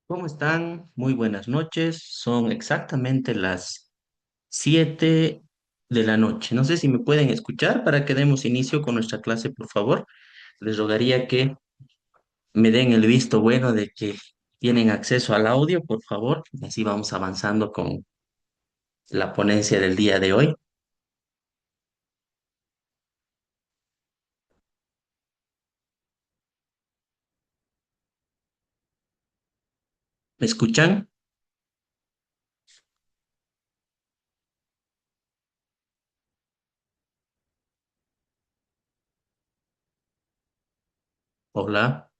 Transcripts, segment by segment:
¿Cómo están? Muy buenas noches. Son exactamente las 7 de la noche. No sé si me pueden escuchar para que demos inicio con nuestra clase, por favor. Les rogaría que me den el visto bueno de que tienen acceso al audio, por favor. Así vamos avanzando con la ponencia del día de hoy. ¿Me escuchan? Hola.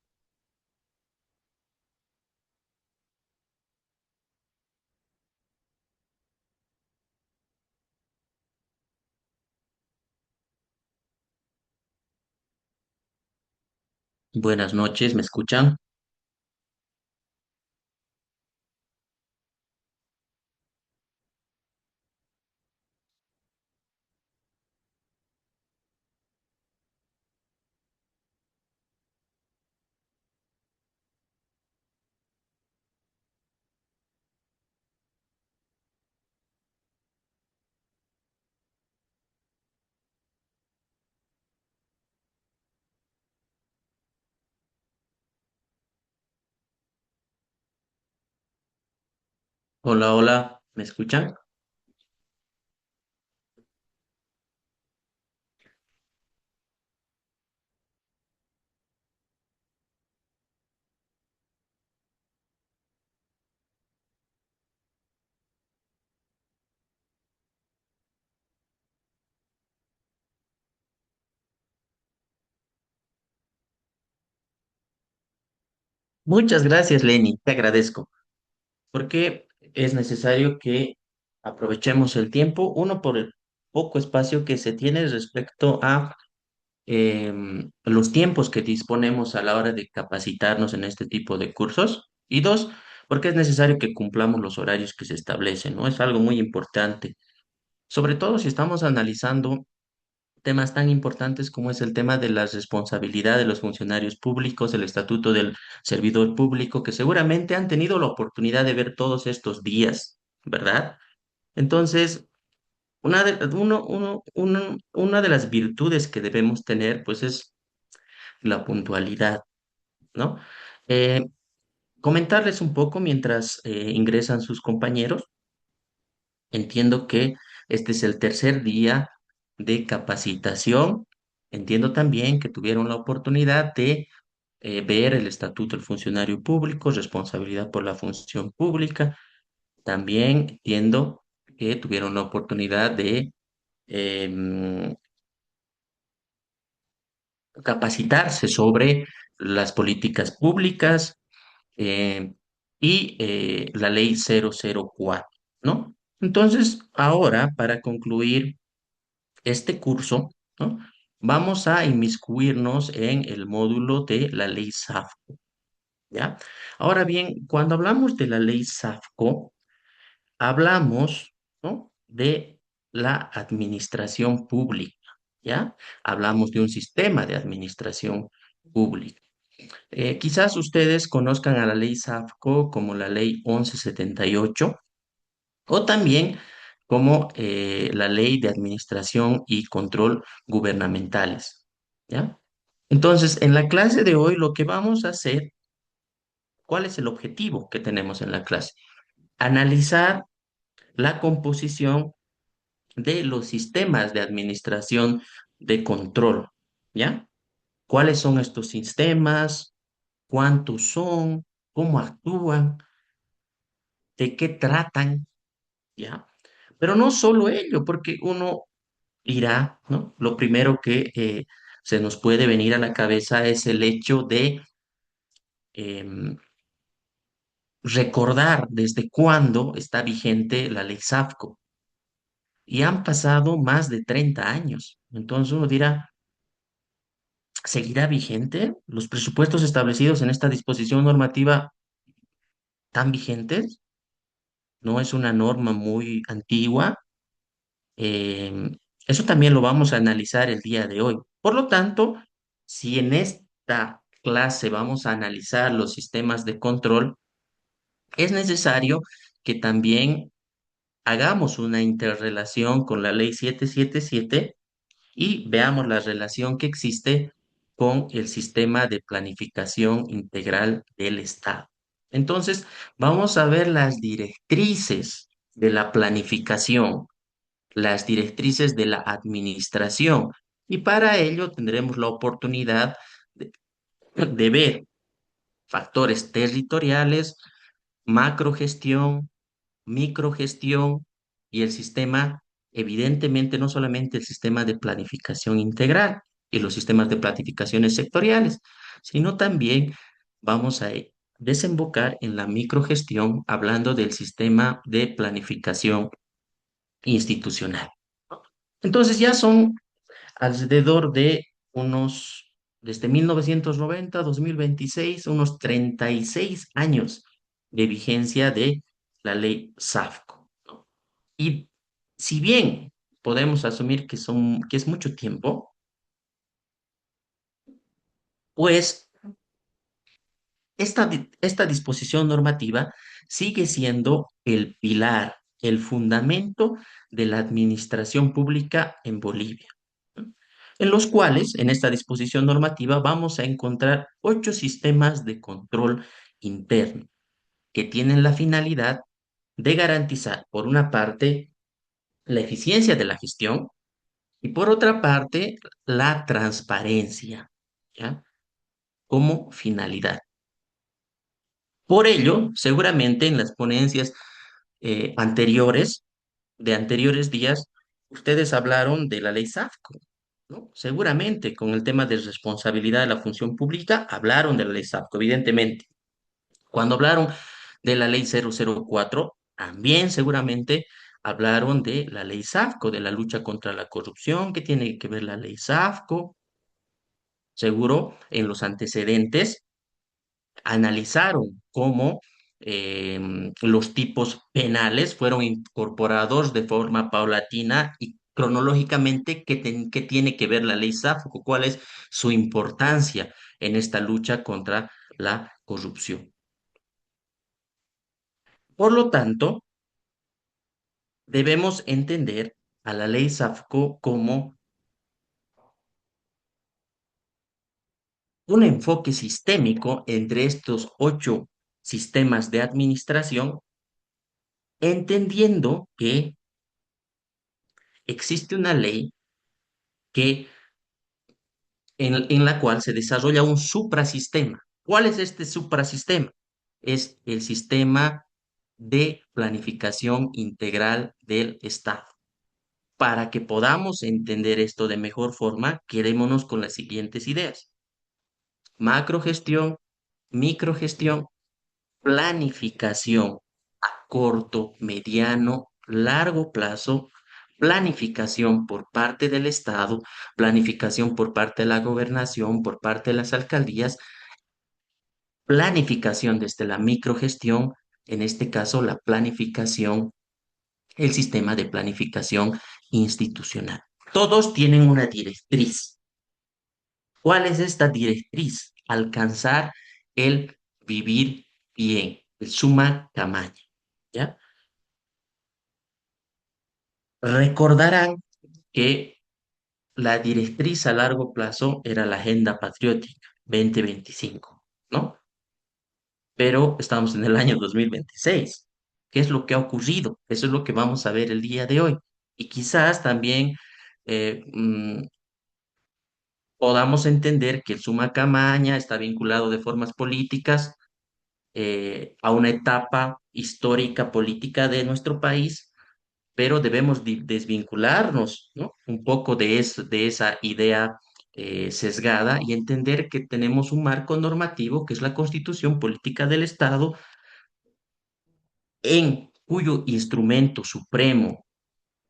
Buenas noches. ¿Me escuchan? Hola, hola. ¿Me escuchan? Muchas gracias, Lenny. Te agradezco. Porque es necesario que aprovechemos el tiempo, uno por el poco espacio que se tiene respecto a los tiempos que disponemos a la hora de capacitarnos en este tipo de cursos, y dos, porque es necesario que cumplamos los horarios que se establecen, ¿no? Es algo muy importante, sobre todo si estamos analizando temas tan importantes como es el tema de la responsabilidad de los funcionarios públicos, el estatuto del servidor público, que seguramente han tenido la oportunidad de ver todos estos días, ¿verdad? Entonces, una de las virtudes que debemos tener, pues, es la puntualidad, ¿no? Eh, Comentarles un poco mientras ingresan sus compañeros. Entiendo que este es el tercer día de capacitación. Entiendo también que tuvieron la oportunidad de ver el estatuto del funcionario público, responsabilidad por la función pública. También entiendo que tuvieron la oportunidad de em, capacitarse sobre las políticas públicas eh, y la ley 004, ¿no? Entonces, ahora, para concluir este curso, ¿no? Vamos a inmiscuirnos en el módulo de la ley SAFCO, ¿ya? Ahora bien, cuando hablamos de la ley SAFCO, hablamos, ¿no? De la administración pública, ¿ya? Hablamos de un sistema de administración pública. Quizás ustedes conozcan a la ley SAFCO como la ley 1178 o también como la ley de administración y control gubernamentales, ¿ya? Entonces, en la clase de hoy lo que vamos a hacer, ¿cuál es el objetivo que tenemos en la clase? Analizar la composición de los sistemas de administración de control, ¿ya? ¿Cuáles son estos sistemas? ¿Cuántos son? ¿Cómo actúan? ¿De qué tratan? ¿Ya? Pero no solo ello, porque uno irá, ¿no? Lo primero que se nos puede venir a la cabeza es el hecho de em, recordar desde cuándo está vigente la ley SAFCO. Y han pasado más de 30 años. Entonces uno dirá, ¿seguirá vigente? ¿Los presupuestos establecidos en esta disposición normativa están vigentes? ¿No es una norma muy antigua? Em, Eso también lo vamos a analizar el día de hoy. Por lo tanto, si en esta clase vamos a analizar los sistemas de control, es necesario que también hagamos una interrelación con la ley 777 y veamos la relación que existe con el sistema de planificación integral del Estado. Entonces, vamos a ver las directrices de la planificación, las directrices de la administración, y para ello tendremos la oportunidad de, de ver factores territoriales, macrogestión, microgestión y el sistema, evidentemente no solamente el sistema de planificación integral y los sistemas de planificaciones sectoriales, sino también vamos a desembocar en la microgestión hablando del sistema de planificación institucional. Entonces ya son alrededor de unos, desde 1990 a 2026, unos 36 años de vigencia de la ley SAFCO, ¿no? Y si bien podemos asumir que es mucho tiempo, pues esta disposición normativa sigue siendo el pilar, el fundamento de la administración pública en Bolivia, ¿no? En los cuales, en esta disposición normativa, vamos a encontrar 8 sistemas de control interno que tienen la finalidad de garantizar, por una parte, la eficiencia de la gestión y, por otra parte, la transparencia, ¿ya? Como finalidad. Por ello, seguramente en las ponencias anteriores, de anteriores días, ustedes hablaron de la ley SAFCO, ¿no? Seguramente con el tema de responsabilidad de la función pública, hablaron de la ley SAFCO, evidentemente. Cuando hablaron de la ley 004, también seguramente hablaron de la ley SAFCO, de la lucha contra la corrupción, que tiene que ver la ley SAFCO. Seguro en los antecedentes analizaron cómo los tipos penales fueron incorporados de forma paulatina y cronológicamente qué tiene que ver la ley SAFCO, cuál es su importancia en esta lucha contra la corrupción. Por lo tanto, debemos entender a la ley SAFCO como un enfoque sistémico entre estos 8 sistemas de administración, entendiendo que existe una ley que, en la cual se desarrolla un suprasistema. ¿Cuál es este suprasistema? Es el sistema de planificación integral del Estado. Para que podamos entender esto de mejor forma, quedémonos con las siguientes ideas: macrogestión, microgestión, planificación a corto, mediano, largo plazo, planificación por parte del Estado, planificación por parte de la gobernación, por parte de las alcaldías, planificación desde la microgestión, en este caso la planificación, el sistema de planificación institucional. Todos tienen una directriz. ¿Cuál es esta directriz? Alcanzar el vivir bien, el suma camaña, ¿ya? Recordarán que la directriz a largo plazo era la Agenda Patriótica 2025, ¿no? Pero estamos en el año 2026. ¿Qué es lo que ha ocurrido? Eso es lo que vamos a ver el día de hoy. Y quizás también eh, mm, podamos entender que el suma camaña está vinculado de formas políticas a una etapa histórica política de nuestro país, pero debemos desvincularnos, ¿no? Un poco de esa idea sesgada y entender que tenemos un marco normativo que es la Constitución Política del Estado, en cuyo instrumento supremo,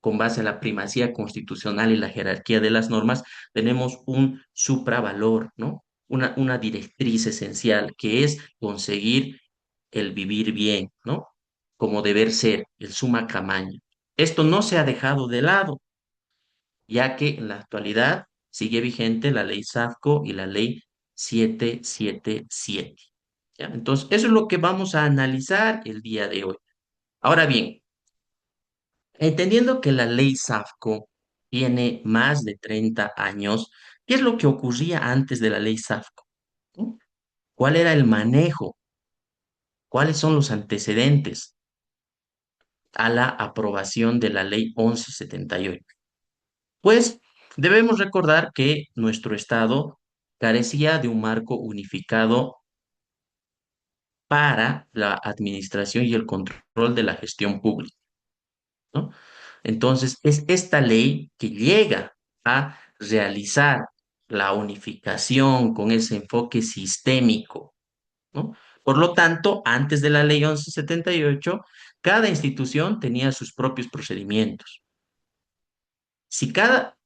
con base a la primacía constitucional y la jerarquía de las normas, tenemos un supravalor, ¿no? Una directriz esencial que es conseguir el vivir bien, ¿no? Como deber ser, el suma camaña. Esto no se ha dejado de lado, ya que en la actualidad sigue vigente la ley SAFCO y la ley 777. ¿ya? Entonces, eso es lo que vamos a analizar el día de hoy. Ahora bien, entendiendo que la ley SAFCO tiene más de 30 años, ¿qué es lo que ocurría antes de la ley SAFCO? ¿No? ¿Cuál era el manejo? ¿Cuáles son los antecedentes a la aprobación de la ley 1178? Pues debemos recordar que nuestro Estado carecía de un marco unificado para la administración y el control de la gestión pública, ¿no? Entonces, es esta ley que llega a realizar la unificación con ese enfoque sistémico, ¿no? Por lo tanto, antes de la ley 1178, cada institución tenía sus propios procedimientos. Si cada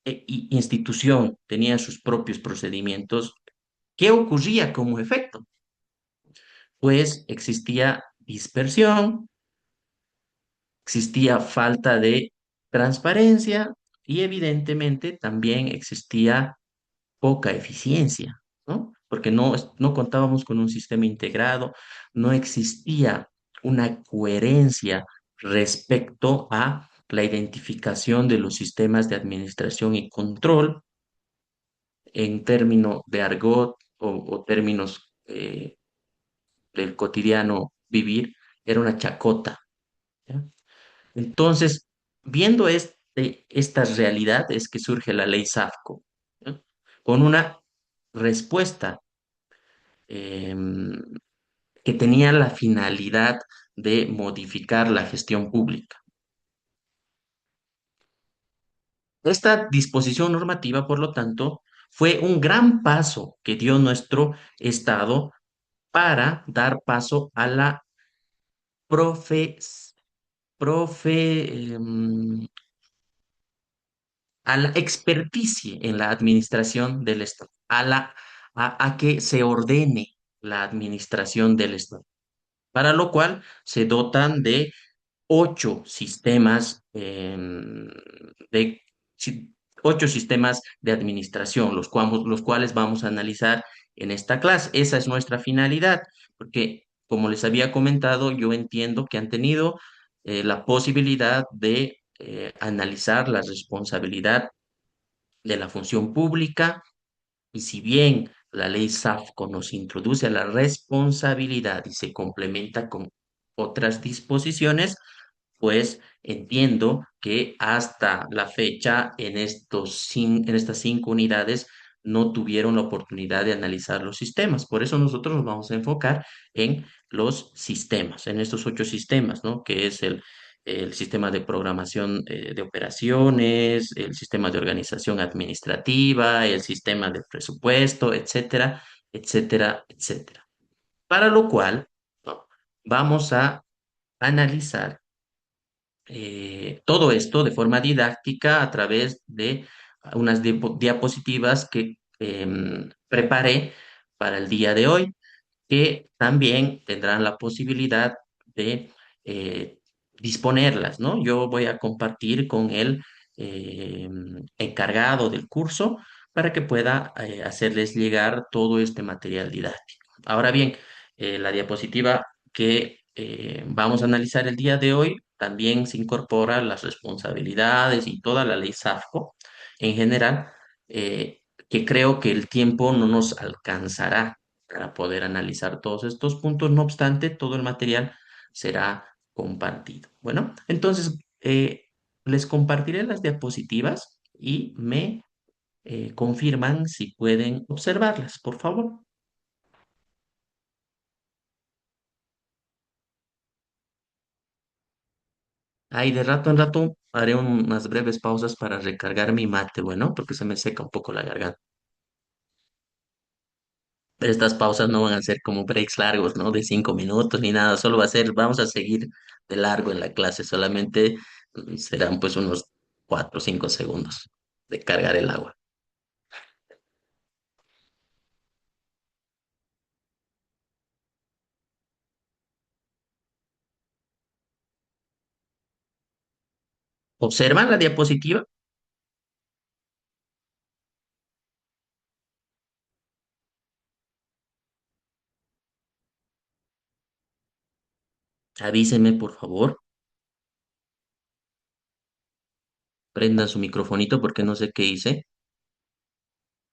institución tenía sus propios procedimientos, ¿qué ocurría como efecto? Pues existía dispersión, existía falta de transparencia y evidentemente también existía poca eficiencia, ¿no? Porque no contábamos con un sistema integrado, no existía una coherencia respecto a la identificación de los sistemas de administración y control en términos de argot o términos del cotidiano vivir, era una chacota, ¿ya? Entonces, viendo esta realidad es que surge la ley SAFCO, ¿ya? Con una respuesta em, que tenía la finalidad de modificar la gestión pública. Esta disposición normativa, por lo tanto, fue un gran paso que dio nuestro Estado para dar paso a la profe, profe, a la experticia en la administración del Estado, a que se ordene la administración del Estado, para lo cual se dotan de 8 sistemas de si- 8 sistemas de administración, los cuales vamos a analizar en esta clase. Esa es nuestra finalidad, porque como les había comentado, yo entiendo que han tenido la posibilidad de analizar la responsabilidad de la función pública y si bien la ley SAFCO nos introduce a la responsabilidad y se complementa con otras disposiciones, pues entiendo que hasta la fecha en estas 5 unidades no tuvieron la oportunidad de analizar los sistemas. Por eso nosotros nos vamos a enfocar en los sistemas, en estos 8 sistemas, ¿no? Que es el sistema de programación de operaciones, el sistema de organización administrativa, el sistema de presupuesto, etcétera, etcétera, etcétera. Para lo cual, ¿no? Vamos a analizar todo esto de forma didáctica a través de unas diapositivas que preparé para el día de hoy, que también tendrán la posibilidad de eh, disponerlas, ¿no? Yo voy a compartir con el eh, encargado del curso para que pueda hacerles llegar todo este material didáctico. Ahora bien, la diapositiva que vamos a analizar el día de hoy también se incorpora las responsabilidades y toda la ley SAFCO en general, que creo que el tiempo no nos alcanzará para poder analizar todos estos puntos. No obstante, todo el material será compartido. Bueno, entonces les compartiré las diapositivas y me confirman si pueden observarlas, por favor. Ahí de rato en rato haré unas breves pausas para recargar mi mate, bueno, porque se me seca un poco la garganta. Pero estas pausas no van a ser como breaks largos, ¿no? De 5 minutos ni nada, solo va a ser, vamos a seguir de largo en la clase, solamente serán pues unos 4 o 5 segundos de cargar el agua. ¿Observan la diapositiva? Avísenme, por favor, prendan su microfonito porque no sé qué hice.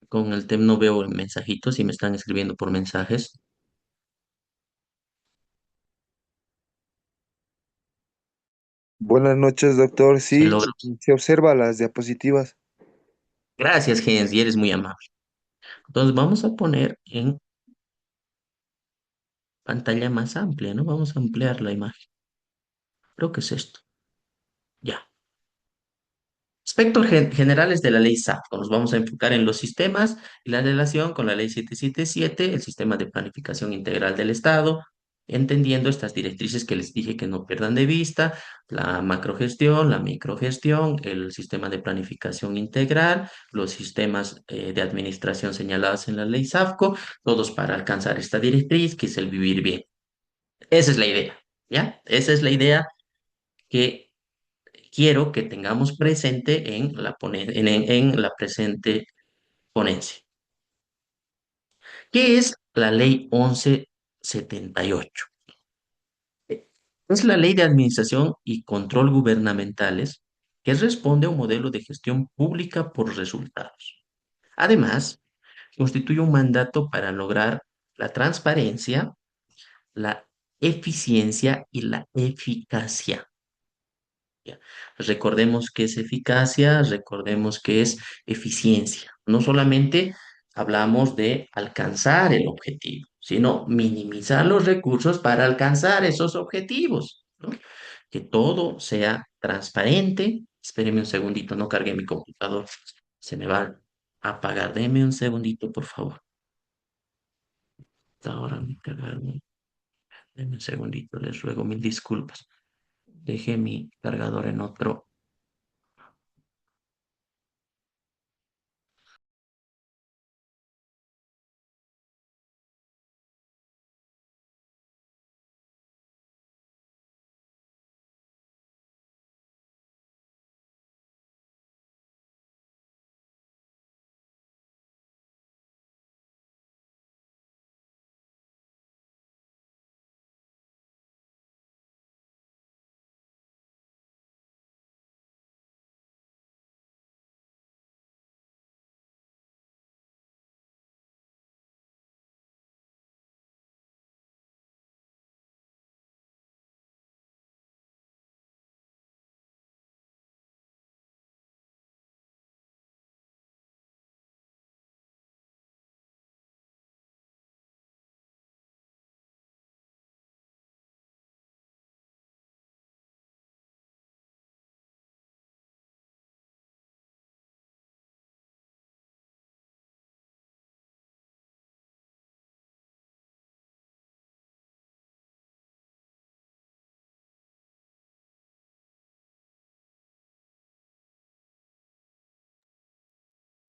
Con el tema no veo el mensajito, si me están escribiendo por mensajes. Buenas noches, doctor. Se Sí, logra. se observa las diapositivas. Gracias, Gens, y eres muy amable. Entonces vamos a poner en pantalla más amplia, ¿no? Vamos a ampliar la imagen. Creo que es esto. Ya. Aspectos generales de la ley SAFCO. Nos vamos a enfocar en los sistemas y la relación con la ley 777, el sistema de planificación integral del Estado, entendiendo estas directrices que les dije que no pierdan de vista, la macrogestión, la microgestión, el sistema de planificación integral, los sistemas de administración señalados en la ley SAFCO, todos para alcanzar esta directriz que es el vivir bien. Esa es la idea, ¿ya? Esa es la idea que quiero que tengamos presente en la presente ponencia. ¿Qué es la ley 1178? Es la ley de administración y control gubernamentales que responde a un modelo de gestión pública por resultados. Además, constituye un mandato para lograr la transparencia, la eficiencia y la eficacia. Ya. Recordemos que es eficacia, recordemos que es eficiencia. No solamente hablamos de alcanzar el objetivo, sino minimizar los recursos para alcanzar esos objetivos, ¿no? Que todo sea transparente. Espéreme un segundito, no cargue mi computador. Se me va a apagar. Deme un segundito, por favor. Ahora me cargaron. Deme un segundito, les ruego mil disculpas. Dejé mi cargador en otro.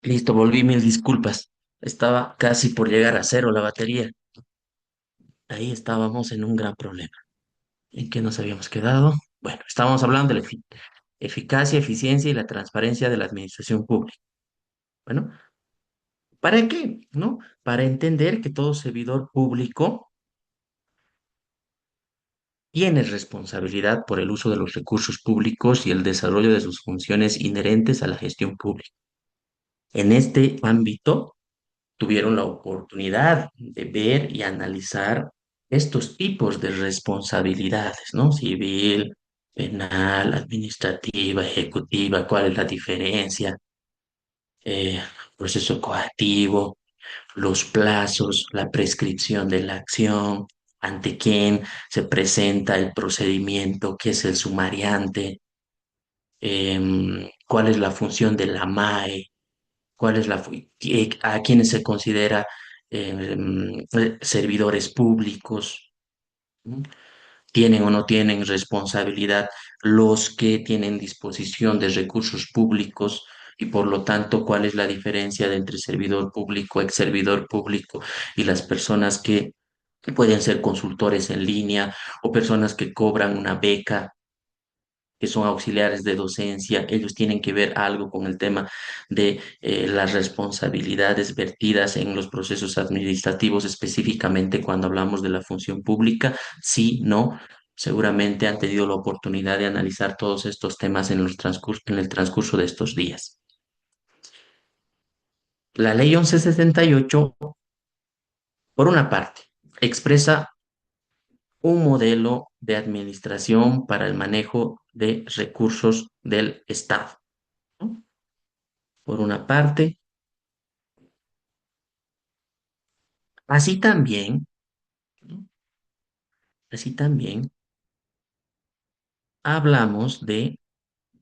Listo, volví, mil disculpas. Estaba casi por llegar a cero la batería. Ahí estábamos en un gran problema. ¿En qué nos habíamos quedado? Bueno, estábamos hablando de la eficacia, eficiencia y la transparencia de la administración pública. Bueno, ¿para qué? ¿No? Para entender que todo servidor público tiene responsabilidad por el uso de los recursos públicos y el desarrollo de sus funciones inherentes a la gestión pública. En este ámbito, tuvieron la oportunidad de ver y analizar estos tipos de responsabilidades, ¿no? Civil, penal, administrativa, ejecutiva, cuál es la diferencia, eh, proceso coactivo, los plazos, la prescripción de la acción, ante quién se presenta el procedimiento, qué es el sumariante, cuál es la función de la MAE, cuál es a quienes se considera servidores públicos, ¿no? ¿Tienen o no tienen responsabilidad los que tienen disposición de recursos públicos? Y por lo tanto, ¿cuál es la diferencia entre servidor público, ex servidor público y las personas que pueden ser consultores en línea o personas que cobran una beca, que son auxiliares de docencia? Ellos tienen que ver algo con el tema de las responsabilidades vertidas en los procesos administrativos, específicamente cuando hablamos de la función pública, sí, no. Seguramente han tenido la oportunidad de analizar todos estos temas en el transcurso de estos días. La ley 1178, por una parte, expresa un modelo de administración para el manejo de recursos del Estado, ¿no? Por una parte, así también, ¿no? Así también hablamos de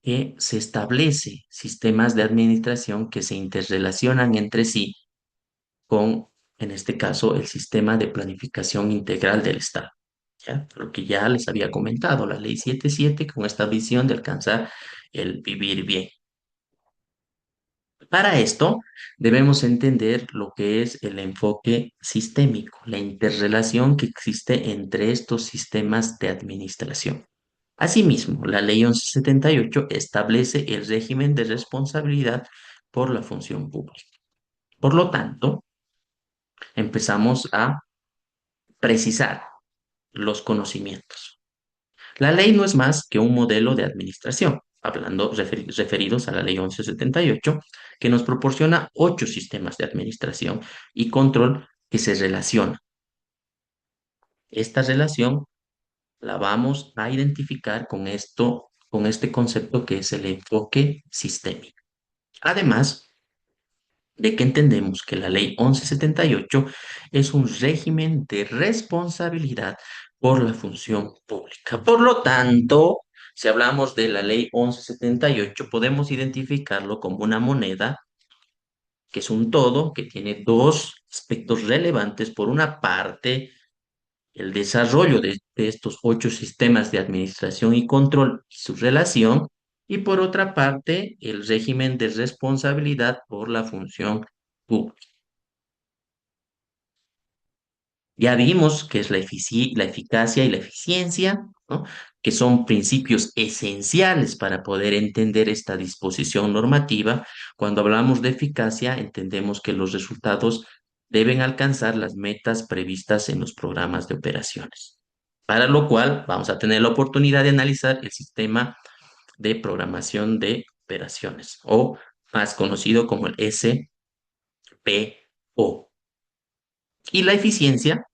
que se establece sistemas de administración que se interrelacionan entre sí con, en este caso, el sistema de planificación integral del Estado. ¿Ya? Lo que ya les había comentado, la ley 77 con esta visión de alcanzar el vivir bien. Para esto, debemos entender lo que es el enfoque sistémico, la interrelación que existe entre estos sistemas de administración. Asimismo, la Ley 1178 establece el régimen de responsabilidad por la función pública. Por lo tanto, empezamos a precisar los conocimientos. La ley no es más que un modelo de administración, referidos a la ley 1178, que nos proporciona 8 sistemas de administración y control que se relacionan. Esta relación la vamos a identificar con esto, con este concepto que es el enfoque sistémico. Además de que entendemos que la ley 1178 es un régimen de responsabilidad por la función pública. Por lo tanto, si hablamos de la ley 1178, podemos identificarlo como una moneda que es un todo, que tiene dos aspectos relevantes. Por una parte, el desarrollo de estos 8 sistemas de administración y control y su relación, y por otra parte, el régimen de responsabilidad por la función pública. Ya vimos que es la eficacia y la eficiencia, ¿no? Que son principios esenciales para poder entender esta disposición normativa. Cuando hablamos de eficacia, entendemos que los resultados deben alcanzar las metas previstas en los programas de operaciones. Para lo cual vamos a tener la oportunidad de analizar el sistema de programación de operaciones, o más conocido como el SPO. Y la eficiencia,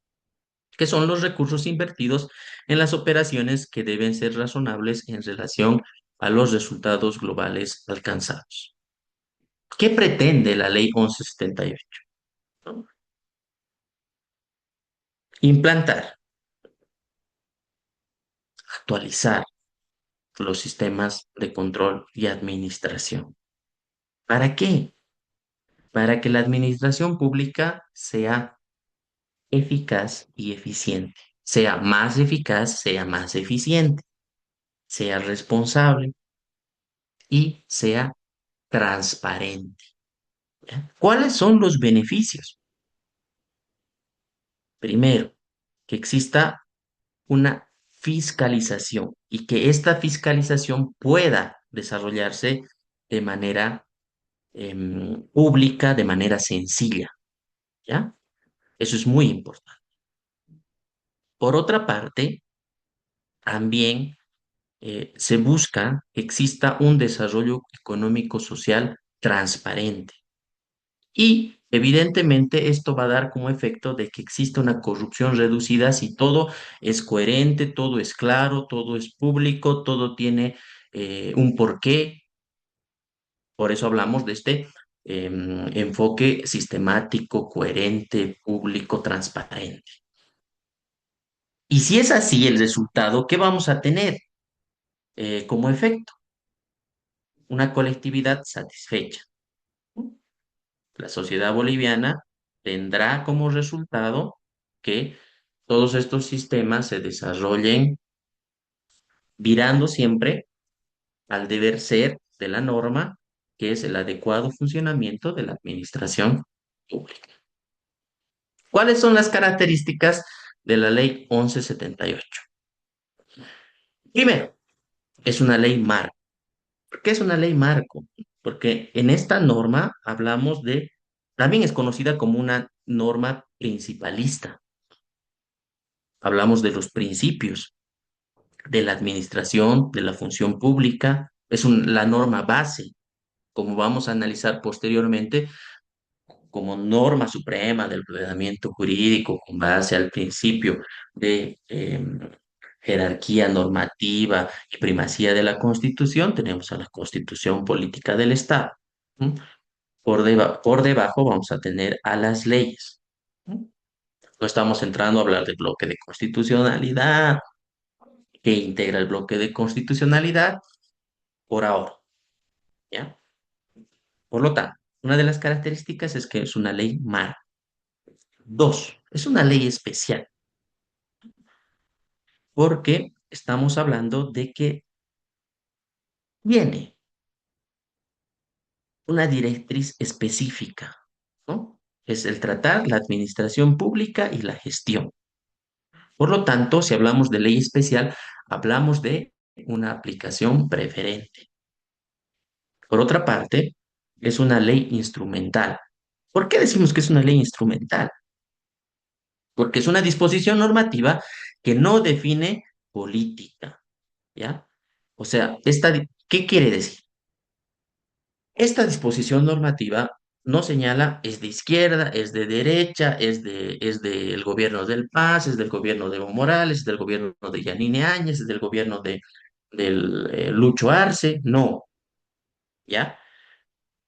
que son los recursos invertidos en las operaciones que deben ser razonables en relación a los resultados globales alcanzados. ¿Qué pretende la ley 1178? ¿No? Implantar, actualizar los sistemas de control y administración. ¿Para qué? Para que la administración pública sea eficaz y eficiente, sea más eficaz, sea más eficiente, sea responsable y sea transparente. ¿Ya? ¿Cuáles son los beneficios? Primero, que exista una fiscalización y que esta fiscalización pueda desarrollarse de manera pública, de manera sencilla, ¿ya? Eso es muy importante. Por otra parte, también se busca que exista un desarrollo económico-social transparente. Y evidentemente esto va a dar como efecto de que exista una corrupción reducida si todo es coherente, todo es claro, todo es público, todo tiene un porqué. Por eso hablamos de este enfoque sistemático, coherente, público, transparente. Y si es así el resultado, ¿qué vamos a tener como efecto? Una colectividad satisfecha. La sociedad boliviana tendrá como resultado que todos estos sistemas se desarrollen virando siempre al deber ser de la norma, que es el adecuado funcionamiento de la administración pública. ¿Cuáles son las características de la ley 1178? Primero, es una ley marco. ¿Por qué es una ley marco? Porque en esta norma hablamos de, también es conocida como una norma principalista. Hablamos de los principios. de la administración, de la función pública, es la norma base, como vamos a analizar posteriormente, como norma suprema del ordenamiento jurídico con base al principio de jerarquía normativa y primacía de la Constitución, tenemos a la Constitución Política del Estado. ¿M? Por debajo vamos a tener a las leyes. ¿M? No estamos entrando a hablar del bloque de constitucionalidad, que integra el bloque de constitucionalidad por ahora, ¿ya? Por lo tanto, una de las características es que es una ley marco. Dos, es una ley especial, porque estamos hablando de que tiene una directriz específica, ¿no? Es el tratar la administración pública y la gestión. Por lo tanto, si hablamos de ley especial, hablamos de una aplicación preferente. Por otra parte, es una ley instrumental. ¿Por qué decimos que es una ley instrumental? Porque es una disposición normativa que no define política, ¿ya? O sea, ¿qué quiere decir? Esta disposición normativa no señala es de izquierda, es de derecha, es del gobierno del Paz, es del gobierno de Evo Morales, es del gobierno de Yanine Áñez, es del gobierno del Lucho Arce, no, ¿ya?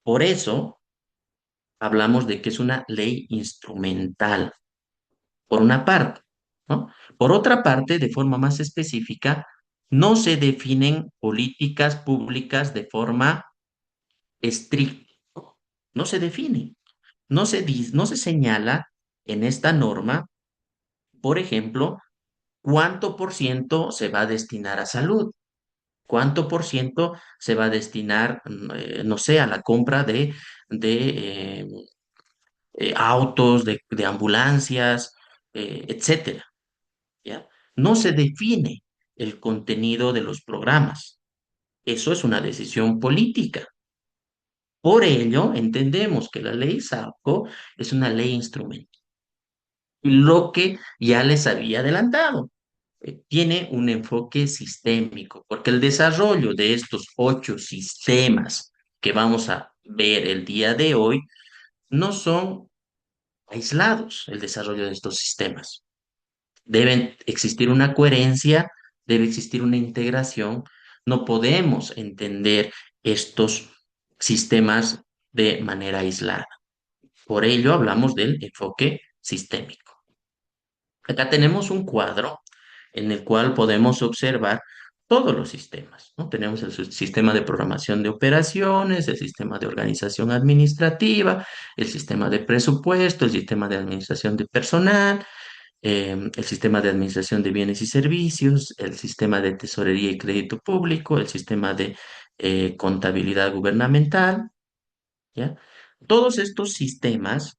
Por eso hablamos de que es una ley instrumental, por una parte, ¿no? Por otra parte, de forma más específica, no se definen políticas públicas de forma estricta, no se define. No se señala en esta norma, por ejemplo, cuánto por ciento se va a destinar a salud, cuánto por ciento se va a destinar, no sé, a la compra de autos, de ambulancias, etcétera, ¿ya? No se define el contenido de los programas. Eso es una decisión política. Por ello, entendemos que la ley SAPCO es una ley instrumental. Lo que ya les había adelantado, tiene un enfoque sistémico, porque el desarrollo de estos 8 sistemas que vamos a ver el día de hoy no son aislados, el desarrollo de estos sistemas. Deben existir una coherencia, debe existir una integración. No podemos entender estos sistemas de manera aislada. Por ello hablamos del enfoque sistémico. Acá tenemos un cuadro en el cual podemos observar todos los sistemas, ¿no? Tenemos el sistema de programación de operaciones, el sistema de organización administrativa, el sistema de presupuesto, el sistema de administración de personal, el sistema de administración de bienes y servicios, el sistema de tesorería y crédito público, el sistema de contabilidad gubernamental, ¿ya? Todos estos sistemas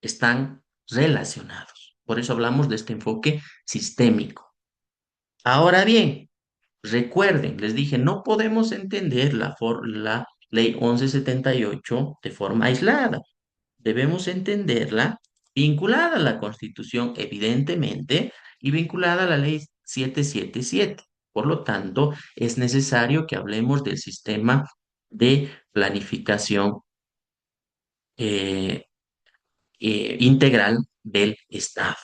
están relacionados. Por eso hablamos de este enfoque sistémico. Ahora bien, recuerden, les dije, no podemos entender la ley 1178 de forma aislada. Debemos entenderla vinculada a la Constitución, evidentemente, y vinculada a la ley 777. Por lo tanto, es necesario que hablemos del sistema de planificación eh, integral del Estado,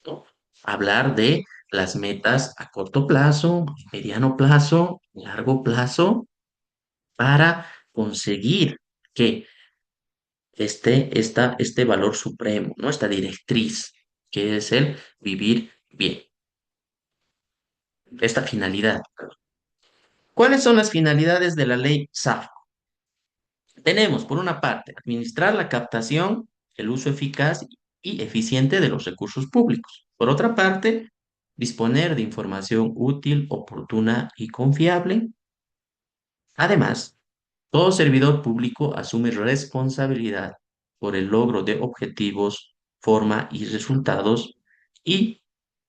¿no? Hablar de las metas a corto plazo, mediano plazo, largo plazo, para conseguir que este valor supremo, ¿no? Esta directriz, que es el vivir bien, esta finalidad. ¿Cuáles son las finalidades de la ley SAF? Tenemos, por una parte, administrar la captación, el uso eficaz y eficiente de los recursos públicos. Por otra parte, disponer de información útil, oportuna y confiable. Además, todo servidor público asume responsabilidad por el logro de objetivos, forma y resultados y,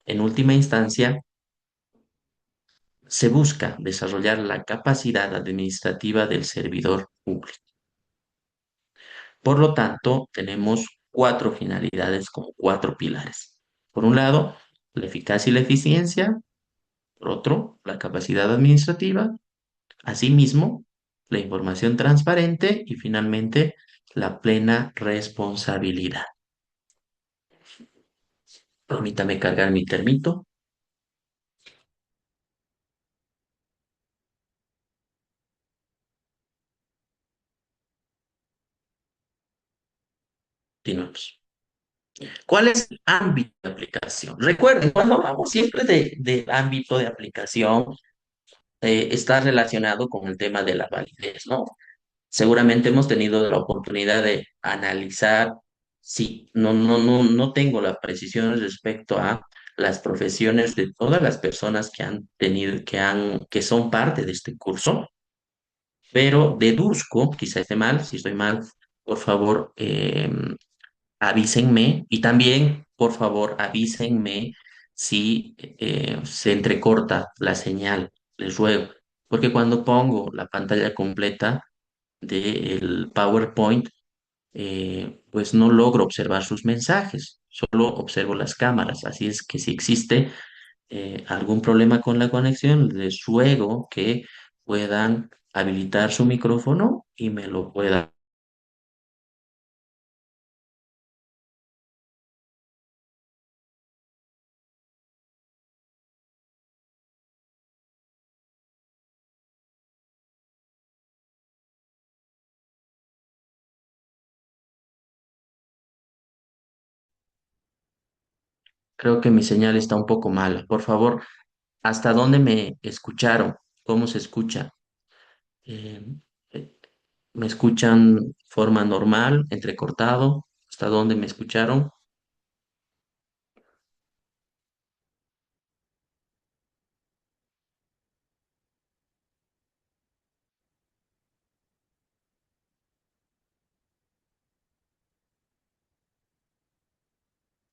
en última instancia, se busca desarrollar la capacidad administrativa del servidor público. Por lo tanto, tenemos 4 finalidades como 4 pilares. Por un lado, la eficacia y la eficiencia. Por otro, la capacidad administrativa. Asimismo, la información transparente y finalmente la plena responsabilidad. Permítame cargar mi termito. Continuamos. ¿Cuál es el ámbito de aplicación? Recuerden, cuando hablamos siempre de ámbito de aplicación, está relacionado con el tema de la validez, ¿no? Seguramente hemos tenido la oportunidad de analizar, sí, no tengo la precisión respecto a las profesiones de todas las personas que han tenido, que son parte de este curso, pero deduzco, quizá esté mal, si estoy mal, por favor, avísenme y también, por favor, avísenme si se entrecorta la señal, les ruego, porque cuando pongo la pantalla completa del PowerPoint, pues no logro observar sus mensajes, solo observo las cámaras. Así es que si existe algún problema con la conexión, les ruego que puedan habilitar su micrófono y me lo puedan. Creo que mi señal está un poco mala. Por favor, ¿hasta dónde me escucharon? ¿Cómo se escucha? Eh, eh, ¿Me escuchan de forma normal, entrecortado? ¿Hasta dónde me escucharon?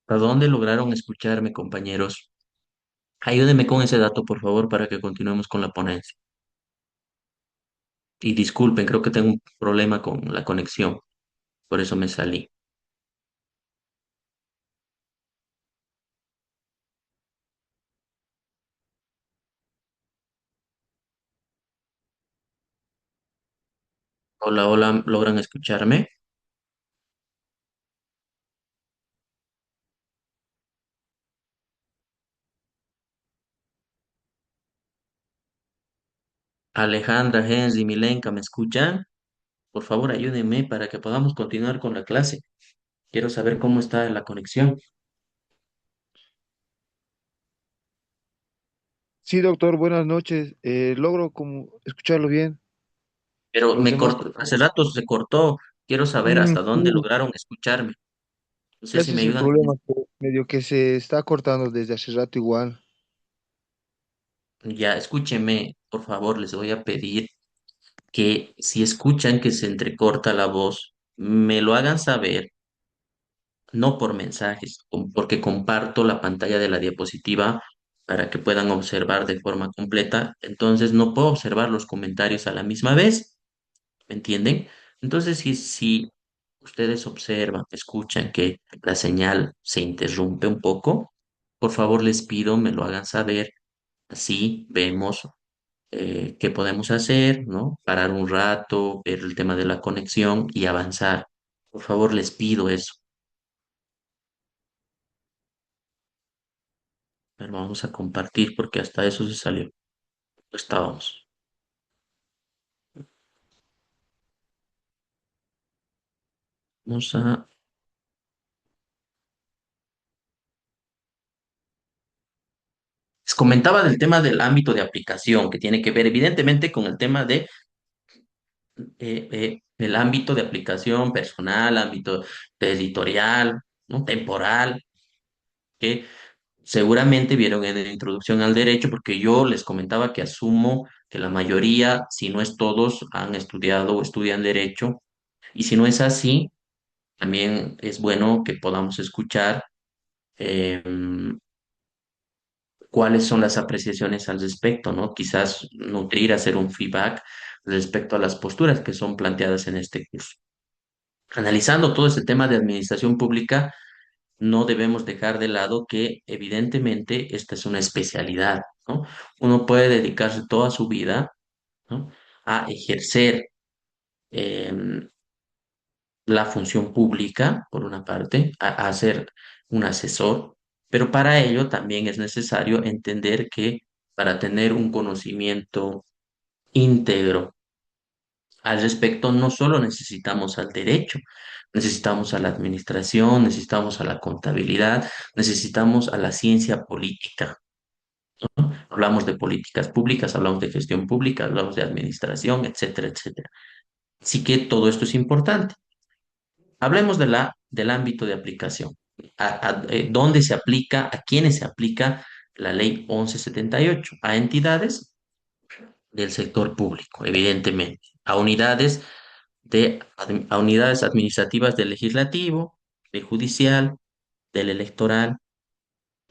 ¿Hasta dónde lograron escucharme, compañeros? Ayúdenme con ese dato, por favor, para que continuemos con la ponencia. Y disculpen, creo que tengo un problema con la conexión, por eso me salí. Hola, hola, ¿logran escucharme? Alejandra, Henry, Milenka, ¿me escuchan? Por favor, ayúdenme para que podamos continuar con la clase. Quiero saber cómo está la conexión. Sí, doctor, buenas noches. Logro como escucharlo bien. Pero Los me demás, cortó, hace rato se cortó. Quiero saber hasta dónde sí, lograron escucharme. No sé si ese me es el ayudan. problema, que medio que se está cortando desde hace rato igual. Ya, escúchenme, por favor, les voy a pedir que si escuchan que se entrecorta la voz, me lo hagan saber, no por mensajes, porque comparto la pantalla de la diapositiva para que puedan observar de forma completa. Entonces no puedo observar los comentarios a la misma vez, ¿me entienden? Entonces, si ustedes observan, escuchan que la señal se interrumpe un poco, por favor les pido me lo hagan saber, así vemos qué podemos hacer, ¿no? Parar un rato, ver el tema de la conexión y avanzar. Por favor, les pido eso. Pero vamos a compartir porque hasta eso se salió. Estábamos. Vamos a... Les comentaba del tema del ámbito de aplicación, que tiene que ver evidentemente con el tema de el ámbito de aplicación personal, ámbito editorial, ¿no? Temporal, que seguramente vieron en la introducción al derecho, porque yo les comentaba que asumo que la mayoría, si no es todos, han estudiado o estudian derecho, y si no es así, también es bueno que podamos escuchar eh, cuáles son las apreciaciones al respecto, ¿no? Quizás nutrir, hacer un feedback respecto a las posturas que son planteadas en este curso. Analizando todo este tema de administración pública, no debemos dejar de lado que evidentemente esta es una especialidad, ¿no? Uno puede dedicarse toda su vida, ¿no?, a ejercer em, la función pública, por una parte, a ser un asesor, pero para ello también es necesario entender que para tener un conocimiento íntegro al respecto, no solo necesitamos al derecho, necesitamos a la administración, necesitamos a la contabilidad, necesitamos a la ciencia política. Hablamos de políticas públicas, hablamos de gestión pública, hablamos de administración, etcétera, etcétera. Así que todo esto es importante. Hablemos del ámbito de aplicación. ¿Dónde se aplica, a quiénes se aplica la ley 1178? A entidades del sector público, evidentemente, a unidades administrativas del legislativo, del judicial, del electoral,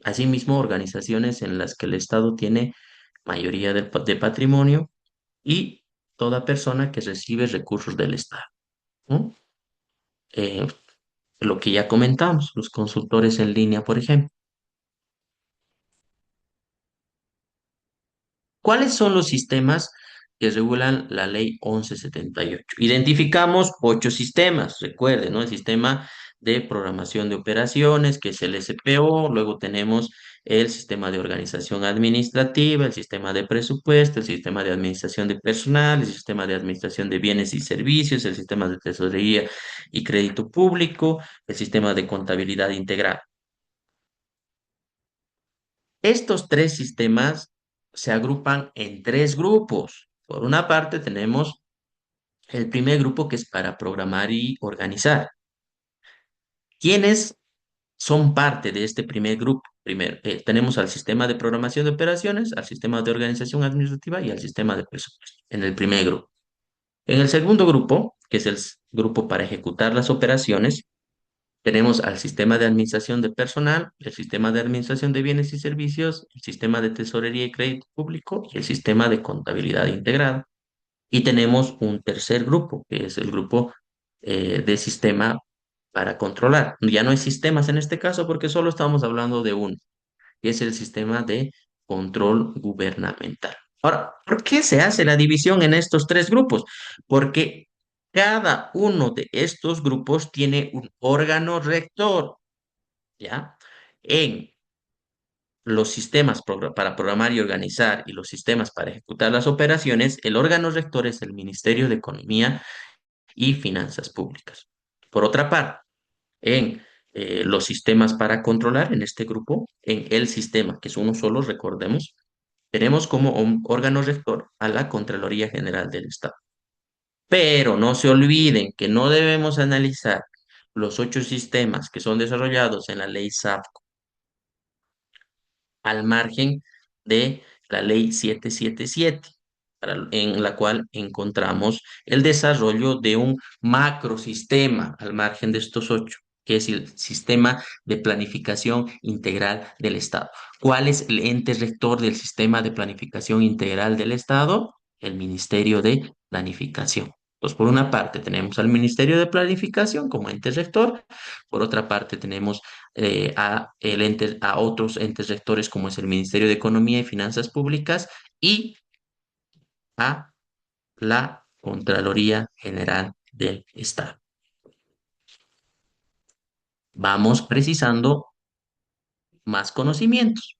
asimismo organizaciones en las que el Estado tiene mayoría de patrimonio y toda persona que recibe recursos del Estado, ¿no? Eh, lo que ya comentamos, los consultores en línea, por ejemplo. ¿Cuáles son los sistemas que regulan la ley 1178? Identificamos 8 sistemas, recuerden, ¿no? El sistema de programación de operaciones, que es el SPO, luego tenemos el sistema de organización administrativa, el sistema de presupuesto, el sistema de administración de personal, el sistema de administración de bienes y servicios, el sistema de tesorería y crédito público, el sistema de contabilidad integral. Estos 3 sistemas se agrupan en 3 grupos. Por una parte tenemos el primer grupo que es para programar y organizar. ¿Quiénes son parte de este primer grupo? Primero, tenemos al sistema de programación de operaciones, al sistema de organización administrativa y al sistema de presupuesto, en el primer grupo. En el segundo grupo, que es el grupo para ejecutar las operaciones, tenemos al sistema de administración de personal, el sistema de administración de bienes y servicios, el sistema de tesorería y crédito público y el sistema de contabilidad integrada. Y tenemos un tercer grupo, que es el grupo de sistema para controlar. Ya no hay sistemas en este caso porque solo estamos hablando de uno, que es el sistema de control gubernamental. Ahora, ¿por qué se hace la división en estos 3 grupos? Porque cada uno de estos grupos tiene un órgano rector, ¿ya? En los sistemas para programar y organizar y los sistemas para ejecutar las operaciones, el órgano rector es el Ministerio de Economía y Finanzas Públicas. Por otra parte, en los sistemas para controlar, en este grupo, en el sistema, que es uno solo, recordemos, tenemos como un órgano rector a la Contraloría General del Estado. Pero no se olviden que no debemos analizar los 8 sistemas que son desarrollados en la ley SAFCO al margen de la ley 777, en la cual encontramos el desarrollo de un macrosistema al margen de estos 8, que es el sistema de planificación integral del Estado. ¿Cuál es el ente rector del sistema de planificación integral del Estado? El Ministerio de Planificación. Pues por una parte tenemos al Ministerio de Planificación como ente rector, por otra parte tenemos a otros entes rectores como es el Ministerio de Economía y Finanzas Públicas y a la Contraloría General del Estado. Vamos precisando más conocimientos.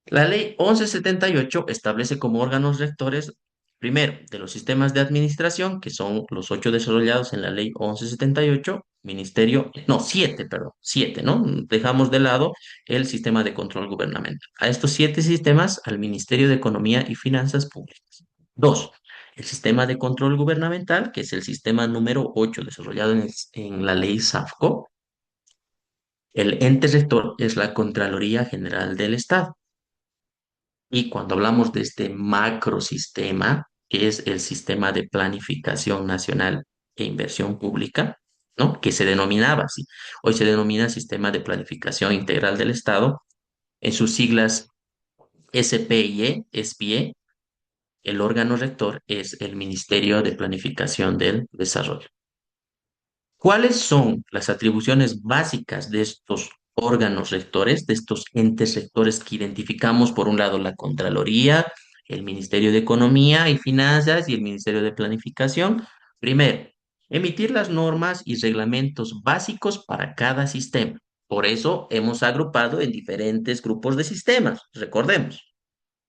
La ley 1178 establece como órganos rectores, primero, de los sistemas de administración, que son los 8 desarrollados en la ley 1178, ministerio, no, 7, perdón, 7, ¿no? Dejamos de lado el sistema de control gubernamental. A estos 7 sistemas, al Ministerio de Economía y Finanzas Públicas. Dos, el sistema de control gubernamental, que es el sistema número 8 desarrollado en la ley SAFCO. El ente rector es la Contraloría General del Estado. Y cuando hablamos de este macrosistema, que es el sistema de planificación nacional e inversión pública, ¿no? Que se denominaba así. Hoy se denomina Sistema de Planificación Integral del Estado. En sus siglas SPIE, el órgano rector es el Ministerio de Planificación del Desarrollo. ¿Cuáles son las atribuciones básicas de estos órganos rectores, de estos entes rectores que identificamos? Por un lado, la Contraloría, el Ministerio de Economía y Finanzas y el Ministerio de Planificación. Primero, emitir las normas y reglamentos básicos para cada sistema. Por eso hemos agrupado en diferentes grupos de sistemas, recordemos.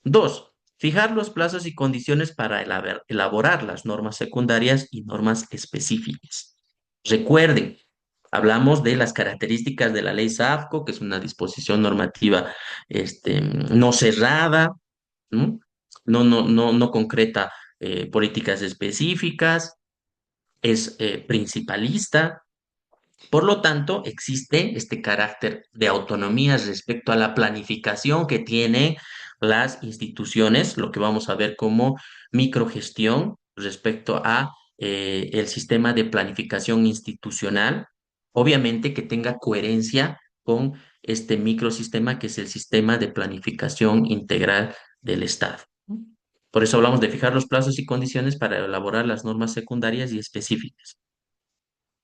Dos, fijar los plazos y condiciones para elaborar las normas secundarias y normas específicas. Recuerden, hablamos de las características de la ley SAFCO, que es una disposición normativa no cerrada, ¿no? No concreta políticas específicas, es principalista. Por lo tanto, existe este carácter de autonomía respecto a la planificación que tienen las instituciones, lo que vamos a ver como microgestión respecto a el sistema de planificación institucional, obviamente que tenga coherencia con este microsistema que es el sistema de planificación integral del Estado. Por eso hablamos de fijar los plazos y condiciones para elaborar las normas secundarias y específicas.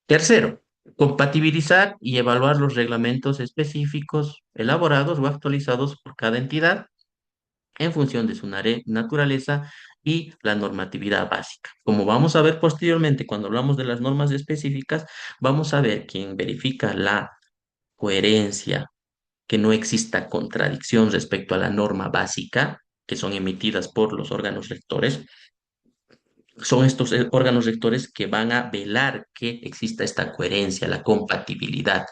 Tercero, compatibilizar y evaluar los reglamentos específicos elaborados o actualizados por cada entidad en función de su naturaleza y la normatividad básica. Como vamos a ver posteriormente cuando hablamos de las normas específicas, vamos a ver quien verifica la coherencia, que no exista contradicción respecto a la norma básica, que son emitidas por los órganos rectores, son estos órganos rectores que van a velar que exista esta coherencia, la compatibilidad,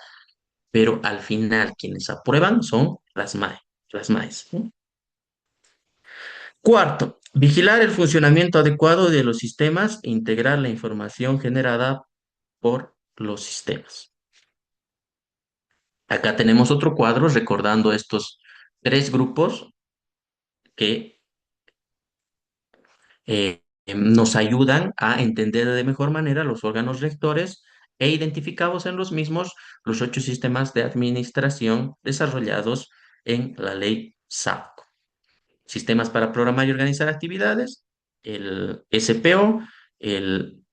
pero al final quienes aprueban son las MAES, ¿no? Cuarto, vigilar el funcionamiento adecuado de los sistemas e integrar la información generada por los sistemas. Acá tenemos otro cuadro recordando estos tres grupos que nos ayudan a entender de mejor manera los órganos rectores e identificamos en los mismos los 8 sistemas de administración desarrollados en la ley SAPCO. Sistemas para programar y organizar actividades, el SPO, el,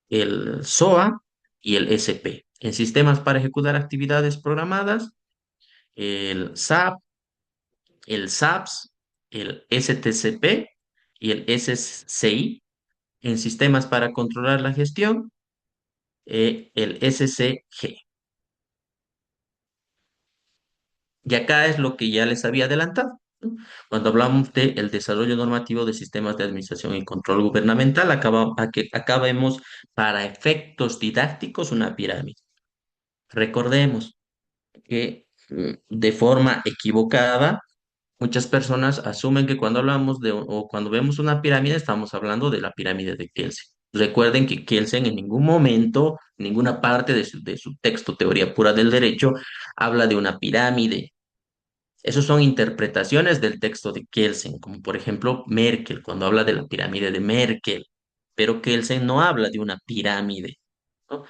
el SOA y el SP. En sistemas para ejecutar actividades programadas, el SAP, el SAPS, el STCP y el SCI. En sistemas para controlar la gestión, el SCG. Y acá es lo que ya les había adelantado, ¿no? Cuando hablamos del desarrollo normativo de sistemas de administración y control gubernamental, acá vemos para efectos didácticos una pirámide. Recordemos que de forma equivocada, muchas personas asumen que cuando hablamos o cuando vemos una pirámide, estamos hablando de la pirámide de Kelsen. Recuerden que Kelsen en ningún momento, ninguna parte de su texto Teoría Pura del Derecho, habla de una pirámide. Esas son interpretaciones del texto de Kelsen, como por ejemplo Merkel, cuando habla de la pirámide de Merkel, pero Kelsen no habla de una pirámide, ¿no?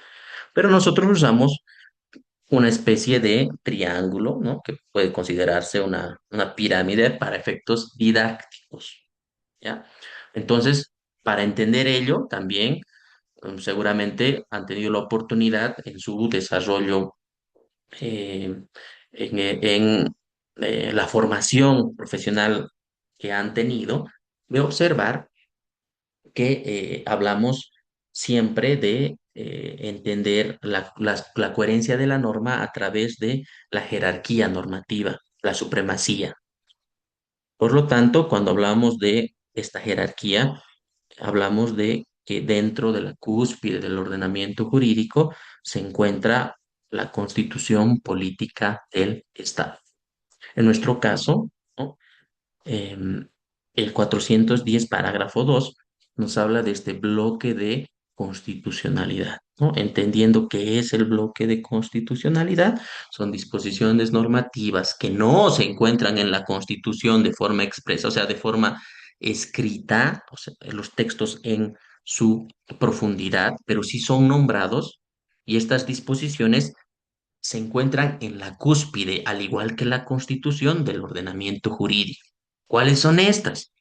Pero nosotros usamos una especie de triángulo, ¿no? Que puede considerarse una pirámide para efectos didácticos, ¿ya? Entonces, para entender ello, también seguramente han tenido la oportunidad en su desarrollo eh, en la formación profesional que han tenido, de observar que hablamos siempre de entender la coherencia de la norma a través de la jerarquía normativa, la supremacía. Por lo tanto, cuando hablamos de esta jerarquía, hablamos de que dentro de la cúspide del ordenamiento jurídico se encuentra la constitución política del Estado. En nuestro caso, ¿no? em, el 410 parágrafo 2 nos habla de este bloque de constitucionalidad, ¿no? Entendiendo qué es el bloque de constitucionalidad, son disposiciones normativas que no se encuentran en la Constitución de forma expresa, o sea, de forma escrita, o sea, los textos en su profundidad, pero sí son nombrados y estas disposiciones se encuentran en la cúspide, al igual que la Constitución del ordenamiento jurídico. ¿Cuáles son estas?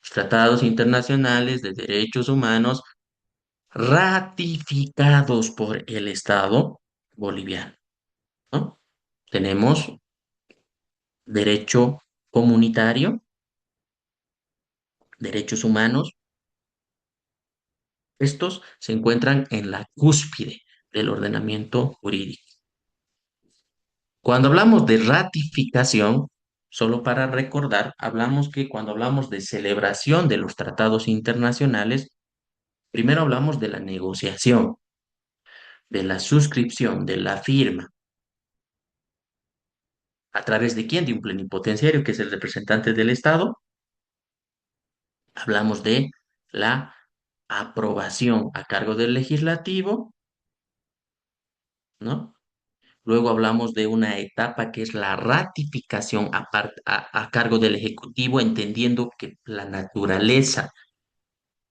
Los tratados internacionales de derechos humanos ratificados por el Estado boliviano, ¿no? Tenemos derecho comunitario, derechos humanos. Estos se encuentran en la cúspide del ordenamiento jurídico. Cuando hablamos de ratificación, solo para recordar, hablamos que cuando hablamos de celebración de los tratados internacionales, primero hablamos de la negociación, de la suscripción, de la firma. ¿A través de quién? De un plenipotenciario, que es el representante del Estado. Hablamos de la aprobación a cargo del legislativo, ¿no? Luego hablamos de una etapa que es la ratificación a cargo del Ejecutivo, entendiendo que la naturaleza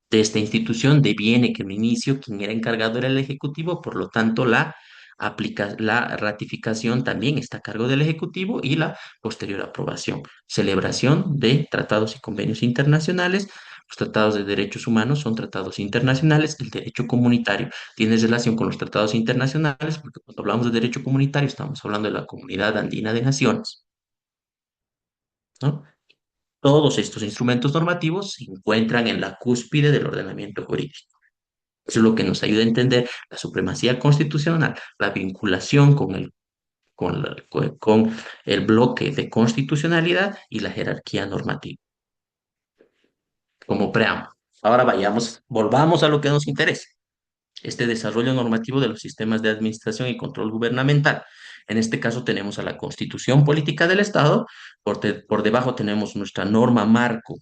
de esta institución deviene que en un inicio quien era encargado era el Ejecutivo, por lo tanto la ratificación también está a cargo del Ejecutivo y la posterior aprobación. Celebración de tratados y convenios internacionales. Los tratados de derechos humanos son tratados internacionales. El derecho comunitario tiene relación con los tratados internacionales porque cuando hablamos de derecho comunitario estamos hablando de la Comunidad Andina de Naciones, ¿no? Todos estos instrumentos normativos se encuentran en la cúspide del ordenamiento jurídico. Eso es lo que nos ayuda a entender la supremacía constitucional, la vinculación con el bloque de constitucionalidad y la jerarquía normativa, como preámbulo. Ahora volvamos a lo que nos interesa, este desarrollo normativo de los sistemas de administración y control gubernamental. En este caso tenemos a la Constitución Política del Estado, por debajo tenemos nuestra norma marco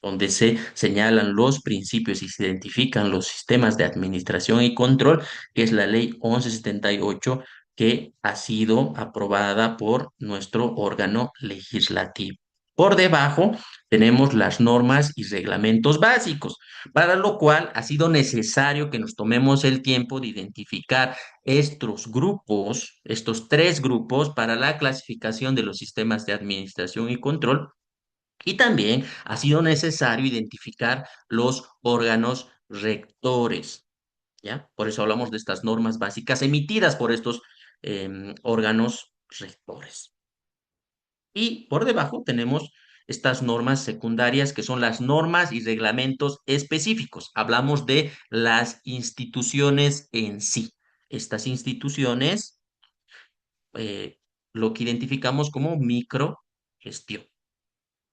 donde se señalan los principios y se identifican los sistemas de administración y control, que es la ley 1178 que ha sido aprobada por nuestro órgano legislativo. Por debajo tenemos las normas y reglamentos básicos, para lo cual ha sido necesario que nos tomemos el tiempo de identificar estos grupos, estos tres grupos para la clasificación de los sistemas de administración y control, y también ha sido necesario identificar los órganos rectores, ¿ya? Por eso hablamos de estas normas básicas emitidas por estos órganos rectores. Y por debajo tenemos estas normas secundarias que son las normas y reglamentos específicos. Hablamos de las instituciones en sí. Estas instituciones, eh, lo que identificamos como microgestión.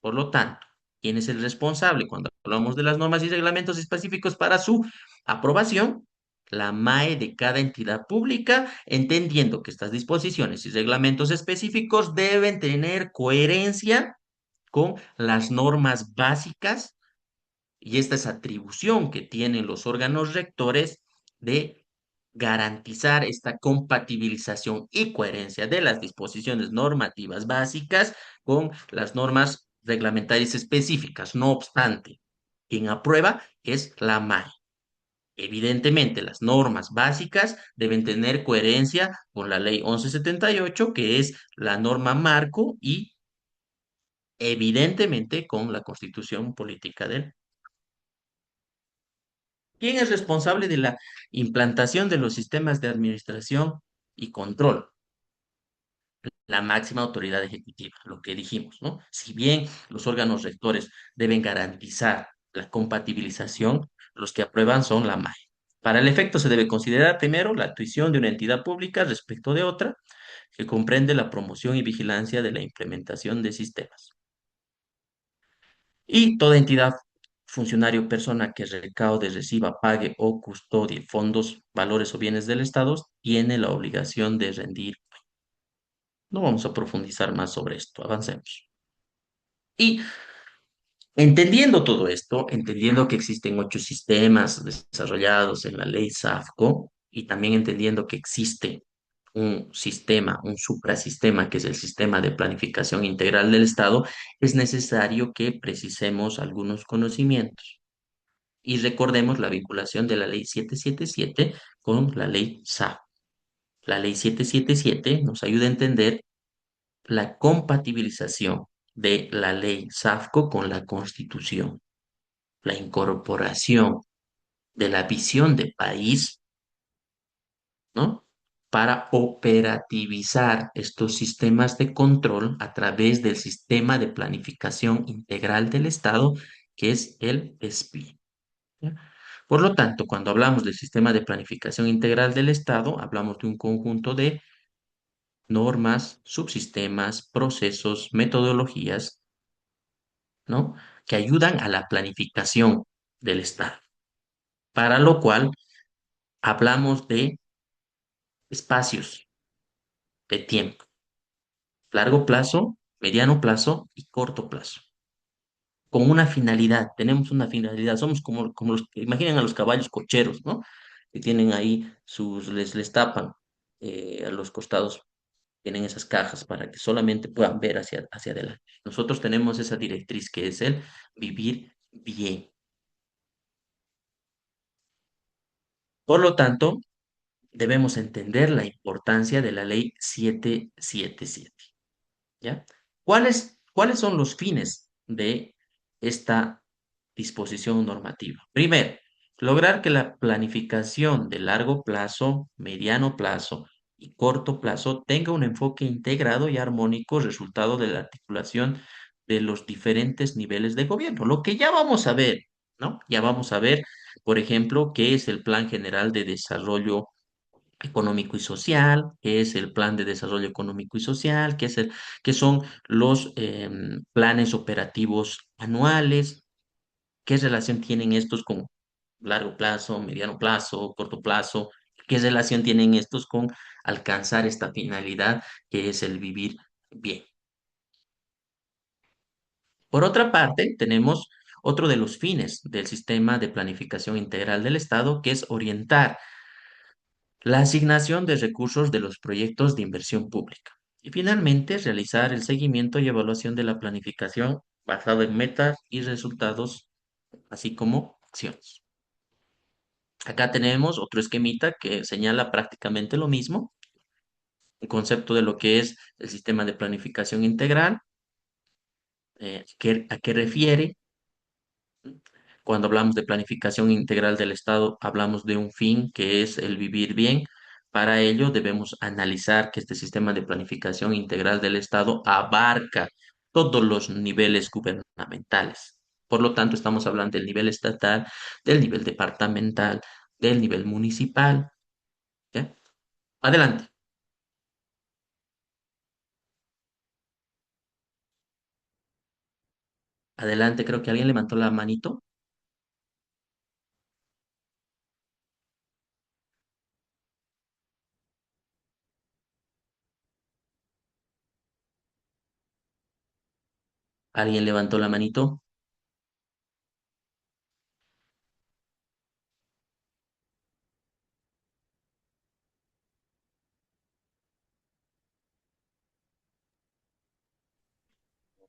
Por lo tanto, ¿quién es el responsable cuando hablamos de las normas y reglamentos específicos para su aprobación? La MAE de cada entidad pública, entendiendo que estas disposiciones y reglamentos específicos deben tener coherencia con las normas básicas, y esta es atribución que tienen los órganos rectores de garantizar esta compatibilización y coherencia de las disposiciones normativas básicas con las normas reglamentarias específicas. No obstante, quien aprueba es la MAE. Evidentemente, las normas básicas deben tener coherencia con la ley 1178, que es la norma marco, y evidentemente con la Constitución Política del. ¿Quién es responsable de la implantación de los sistemas de administración y control? La máxima autoridad ejecutiva, lo que dijimos, ¿no? Si bien los órganos rectores deben garantizar la compatibilización, los que aprueban son la MAE. Para el efecto se debe considerar primero la actuación de una entidad pública respecto de otra, que comprende la promoción y vigilancia de la implementación de sistemas. Y toda entidad, funcionario o persona que recaude, reciba, pague o custodie fondos, valores o bienes del Estado tiene la obligación de rendir. No vamos a profundizar más sobre esto, avancemos. Y entendiendo todo esto, entendiendo que existen 8 sistemas desarrollados en la ley SAFCO y también entendiendo que existe un sistema, un suprasistema, que es el sistema de planificación integral del Estado, es necesario que precisemos algunos conocimientos. Y recordemos la vinculación de la ley 777 con la ley SAF. La ley 777 nos ayuda a entender la compatibilización de la ley SAFCO con la Constitución, la incorporación de la visión de país, ¿no? Para operativizar estos sistemas de control a través del sistema de planificación integral del Estado, que es el SPI. ¿Ya? Por lo tanto, cuando hablamos del sistema de planificación integral del Estado, hablamos de un conjunto de normas, subsistemas, procesos, metodologías, ¿no? Que ayudan a la planificación del Estado, para lo cual hablamos de espacios de tiempo, largo plazo, mediano plazo y corto plazo, con una finalidad, tenemos una finalidad, somos como los, imaginen a los caballos cocheros, ¿no? Que tienen ahí les tapan a los costados, tienen esas cajas para que solamente puedan ver hacia adelante. Nosotros tenemos esa directriz que es el vivir bien. Por lo tanto, debemos entender la importancia de la ley 777. ¿Ya? ¿Cuáles son los fines de esta disposición normativa? Primero, lograr que la planificación de largo plazo, mediano plazo y corto plazo tenga un enfoque integrado y armónico, resultado de la articulación de los diferentes niveles de gobierno. Lo que ya vamos a ver, ¿no? Ya vamos a ver, por ejemplo, qué es el Plan General de Desarrollo Económico y Social, qué es el Plan de Desarrollo Económico y Social, qué son los planes operativos anuales, qué relación tienen estos con largo plazo, mediano plazo, corto plazo, qué relación tienen estos con alcanzar esta finalidad que es el vivir bien. Por otra parte, tenemos otro de los fines del sistema de planificación integral del Estado, que es orientar la asignación de recursos de los proyectos de inversión pública. Y finalmente, realizar el seguimiento y evaluación de la planificación basado en metas y resultados, así como acciones. Acá tenemos otro esquemita que señala prácticamente lo mismo, el concepto de lo que es el sistema de planificación integral, a qué refiere. Cuando hablamos de planificación integral del Estado, hablamos de un fin que es el vivir bien. Para ello debemos analizar que este sistema de planificación integral del Estado abarca todos los niveles gubernamentales. Por lo tanto, estamos hablando del nivel estatal, del nivel departamental, del nivel municipal. ¿Ya? Adelante, adelante, creo que alguien levantó la manito. Alguien levantó la manito.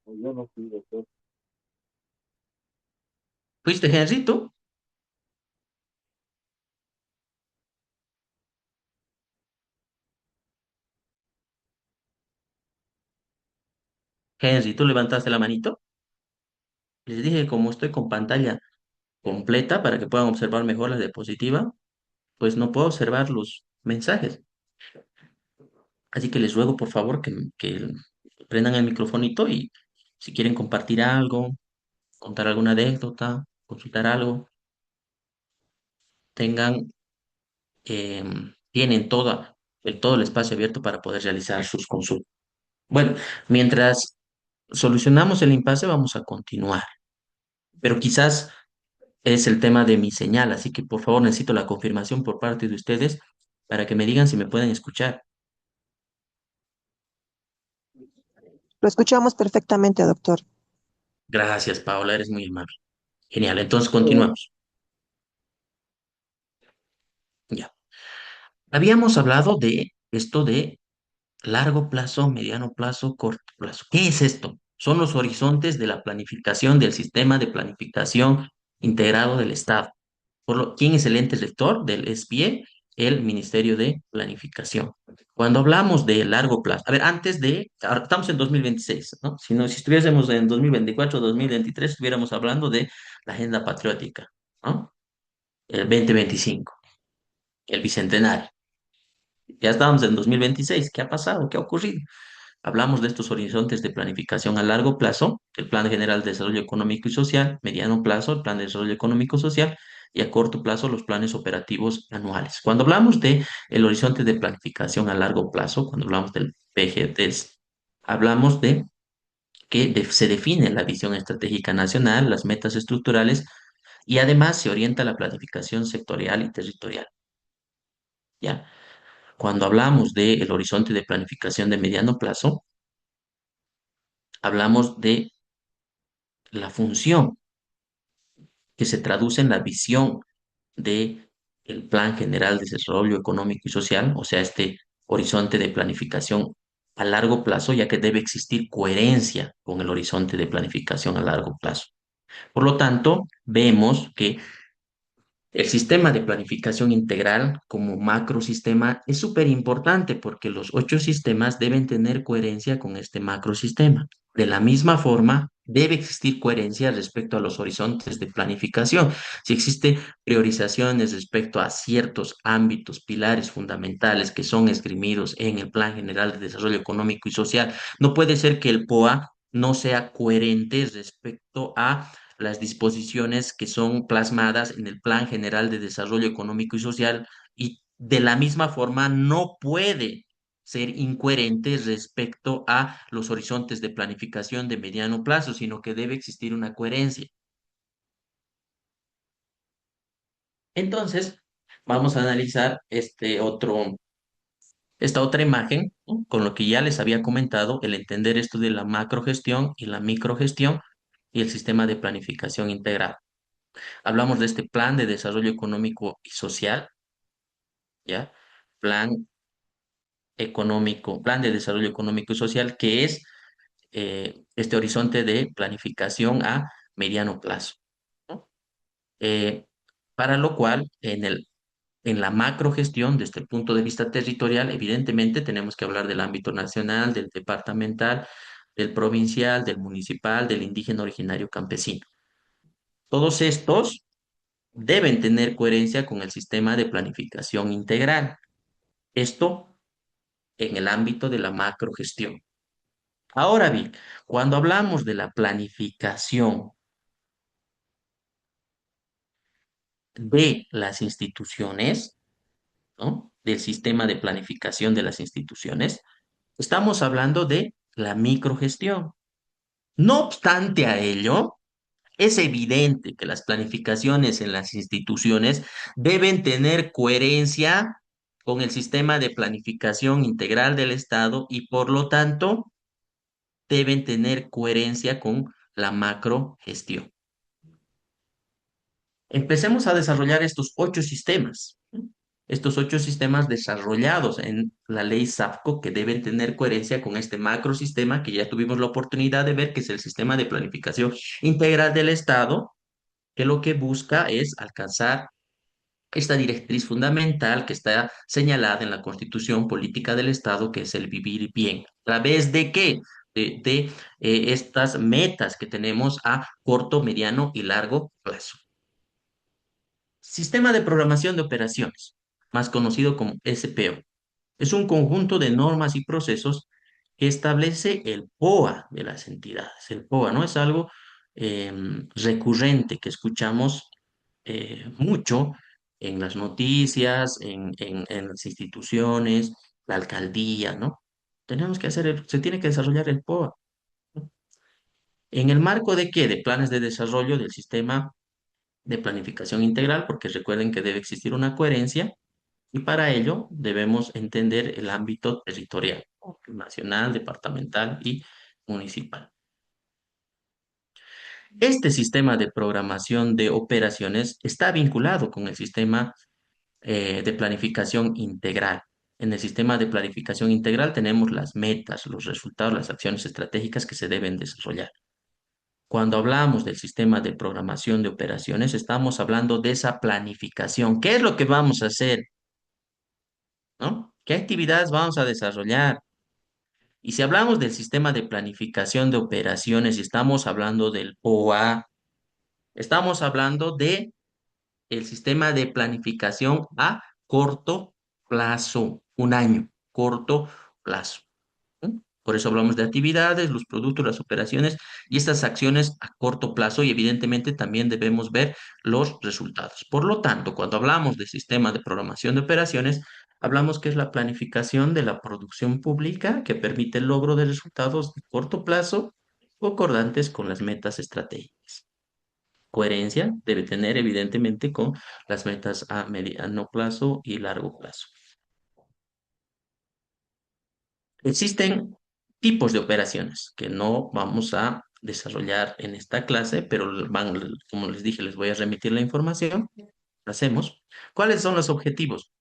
Yo no fui, doctor. ¿Fuiste, Henry, tú? Henry, ¿tú levantaste la manito? Les dije, como estoy con pantalla completa para que puedan observar mejor la diapositiva, pues no puedo observar los mensajes. Así que les ruego, por favor, que prendan el microfonito y si quieren compartir algo, contar alguna anécdota, consultar algo, tengan, tienen todo el espacio abierto para poder realizar sus consultas. Bueno, mientras solucionamos el impasse, vamos a continuar, pero quizás es el tema de mi señal, así que por favor necesito la confirmación por parte de ustedes para que me digan si me pueden escuchar. Lo escuchamos perfectamente, doctor. Gracias, Paola, eres muy amable. Genial, entonces Eh, continuamos. Ya. Habíamos hablado de esto de largo plazo, mediano plazo, corto plazo. ¿Qué es esto? Son los horizontes de la planificación del sistema de planificación integrado del Estado. ¿Quién es el ente rector del SPIE? El Ministerio de Planificación. Cuando hablamos de largo plazo, a ver, ahora estamos en 2026, ¿no? Si estuviésemos en 2024, 2023, estuviéramos hablando de la agenda patriótica, ¿no? el 2025, el bicentenario. Ya estamos en 2026. ¿Qué ha pasado? ¿Qué ha ocurrido? Hablamos de estos horizontes de planificación a largo plazo, el Plan General de Desarrollo Económico y Social, mediano plazo, el Plan de Desarrollo Económico y Social, y a corto plazo, los planes operativos anuales. Cuando hablamos de el horizonte de planificación a largo plazo, cuando hablamos del PGDES, hablamos de que se define la visión estratégica nacional, las metas estructurales, y además se orienta la planificación sectorial y territorial. ¿Ya? Cuando hablamos del horizonte de planificación de mediano plazo, hablamos de la función que se traduce en la visión de el Plan General de Desarrollo Económico y Social, o sea, este horizonte de planificación a largo plazo, ya que debe existir coherencia con el horizonte de planificación a largo plazo. Por lo tanto, vemos que el sistema de planificación integral como macrosistema es súper importante porque los ocho sistemas deben tener coherencia con este macrosistema. De la misma forma, debe existir coherencia respecto a los horizontes de planificación. Si existe priorizaciones respecto a ciertos ámbitos, pilares fundamentales que son esgrimidos en el Plan General de Desarrollo Económico y Social, no puede ser que el POA no sea coherente respecto a las disposiciones que son plasmadas en el Plan General de Desarrollo Económico y Social y de la misma forma no puede ser incoherente respecto a los horizontes de planificación de mediano plazo, sino que debe existir una coherencia. Entonces, vamos a analizar esta otra imagen, ¿no? Con lo que ya les había comentado, el entender esto de la macrogestión y la microgestión y el sistema de planificación integral. Hablamos de este plan de desarrollo económico y social, ¿ya? Plan económico, plan de desarrollo económico y social, que es este horizonte de planificación a mediano plazo, ¿no? Eh, para lo cual, en la macrogestión, desde el punto de vista territorial, evidentemente tenemos que hablar del ámbito nacional, del departamental, del provincial, del municipal, del indígena originario campesino. Todos estos deben tener coherencia con el sistema de planificación integral. Esto en el ámbito de la macrogestión. Ahora bien, cuando hablamos de la planificación de las instituciones, ¿no? Del sistema de planificación de las instituciones, estamos hablando de la microgestión. No obstante a ello, es evidente que las planificaciones en las instituciones deben tener coherencia con el sistema de planificación integral del Estado y por lo tanto deben tener coherencia con la macrogestión. Empecemos a desarrollar estos ocho sistemas, ¿no? Estos ocho sistemas desarrollados en la ley SAFCO que deben tener coherencia con este macrosistema que ya tuvimos la oportunidad de ver, que es el sistema de planificación integral del Estado, que lo que busca es alcanzar esta directriz fundamental que está señalada en la Constitución Política del Estado, que es el vivir bien. ¿A través de qué? De estas metas que tenemos a corto, mediano y largo plazo. Sistema de programación de operaciones, más conocido como SPO. Es un conjunto de normas y procesos que establece el POA de las entidades. El POA no es algo recurrente que escuchamos mucho en las noticias, en las instituciones, la alcaldía, ¿no? Se tiene que desarrollar el POA, ¿no? ¿En el marco de qué? De planes de desarrollo del sistema de planificación integral, porque recuerden que debe existir una coherencia y para ello debemos entender el ámbito territorial, ¿no? Nacional, departamental y municipal. Este sistema de programación de operaciones está vinculado con el sistema de planificación integral. En el sistema de planificación integral tenemos las metas, los resultados, las acciones estratégicas que se deben desarrollar. Cuando hablamos del sistema de programación de operaciones, estamos hablando de esa planificación. ¿Qué es lo que vamos a hacer? ¿No? ¿Qué actividades vamos a desarrollar? Y si hablamos del sistema de planificación de operaciones y estamos hablando del OA, estamos hablando de el sistema de planificación a corto plazo, un año, corto plazo. ¿No? Por eso hablamos de actividades, los productos, las operaciones y estas acciones a corto plazo y evidentemente también debemos ver los resultados. Por lo tanto, cuando hablamos de sistema de programación de operaciones, hablamos que es la planificación de la producción pública que permite el logro de resultados de corto plazo concordantes con las metas estratégicas. Coherencia debe tener evidentemente con las metas a mediano plazo y largo plazo. Existen tipos de operaciones que no vamos a desarrollar en esta clase, pero como les dije, les voy a remitir la información. Hacemos. ¿Cuáles son los objetivos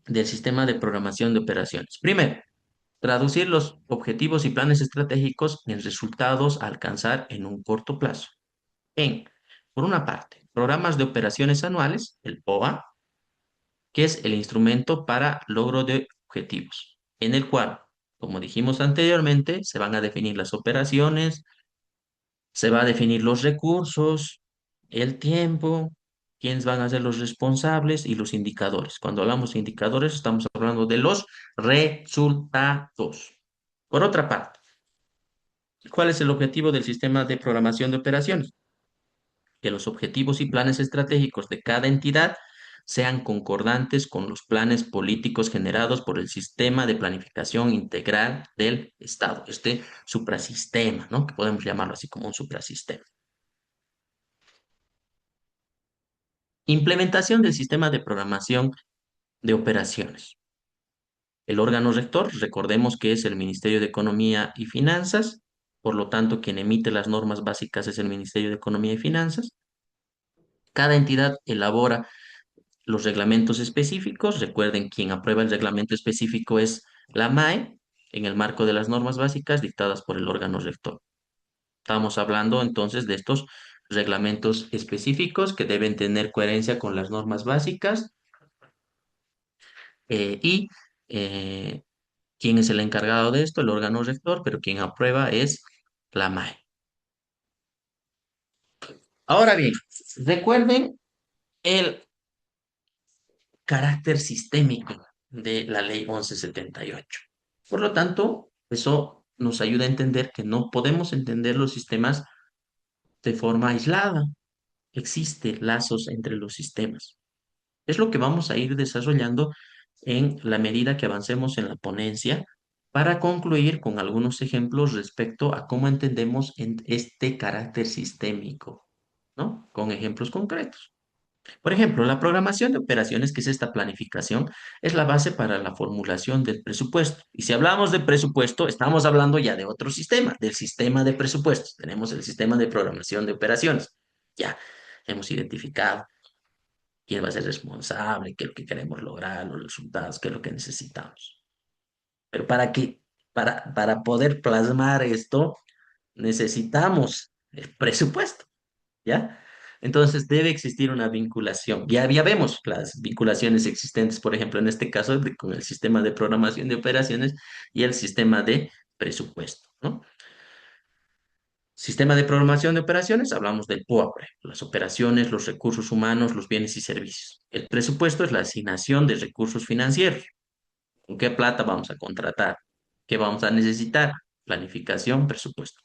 del sistema de programación de operaciones? Primero, traducir los objetivos y planes estratégicos en resultados a alcanzar en un corto plazo. Por una parte, programas de operaciones anuales, el POA, que es el instrumento para logro de objetivos, en el cual, como dijimos anteriormente, se van a definir las operaciones, se va a definir los recursos, el tiempo, quiénes van a ser los responsables y los indicadores. Cuando hablamos de indicadores, estamos hablando de los resultados. Por otra parte, ¿cuál es el objetivo del sistema de programación de operaciones? Que los objetivos y planes estratégicos de cada entidad sean concordantes con los planes políticos generados por el sistema de planificación integral del Estado, este suprasistema, ¿no? Que podemos llamarlo así como un suprasistema. Implementación del sistema de programación de operaciones. El órgano rector, recordemos que es el Ministerio de Economía y Finanzas, por lo tanto, quien emite las normas básicas es el Ministerio de Economía y Finanzas. Cada entidad elabora los reglamentos específicos. Recuerden, quien aprueba el reglamento específico es la MAE, en el marco de las normas básicas dictadas por el órgano rector. Estamos hablando entonces de estos reglamentos específicos que deben tener coherencia con las normas básicas y quién es el encargado de esto, el órgano rector, pero quien aprueba es la MAE. Ahora bien, recuerden el carácter sistémico de la ley 1178. Por lo tanto, eso nos ayuda a entender que no podemos entender los sistemas de forma aislada. Existen lazos entre los sistemas. Es lo que vamos a ir desarrollando en la medida que avancemos en la ponencia para concluir con algunos ejemplos respecto a cómo entendemos este carácter sistémico, ¿no? Con ejemplos concretos. Por ejemplo, la programación de operaciones, que es esta planificación, es la base para la formulación del presupuesto. Y si hablamos de presupuesto, estamos hablando ya de otro sistema, del sistema de presupuestos. Tenemos el sistema de programación de operaciones. Ya hemos identificado quién va a ser responsable, qué es lo que queremos lograr, los resultados, qué es lo que necesitamos. Pero para poder plasmar esto, necesitamos el presupuesto. ¿Ya? Entonces debe existir una vinculación. Ya vemos las vinculaciones existentes, por ejemplo, en este caso con el sistema de programación de operaciones y el sistema de presupuesto, ¿no? Sistema de programación de operaciones, hablamos del POA, por ejemplo, las operaciones, los recursos humanos, los bienes y servicios. El presupuesto es la asignación de recursos financieros. ¿Con qué plata vamos a contratar? ¿Qué vamos a necesitar? Planificación, presupuesto.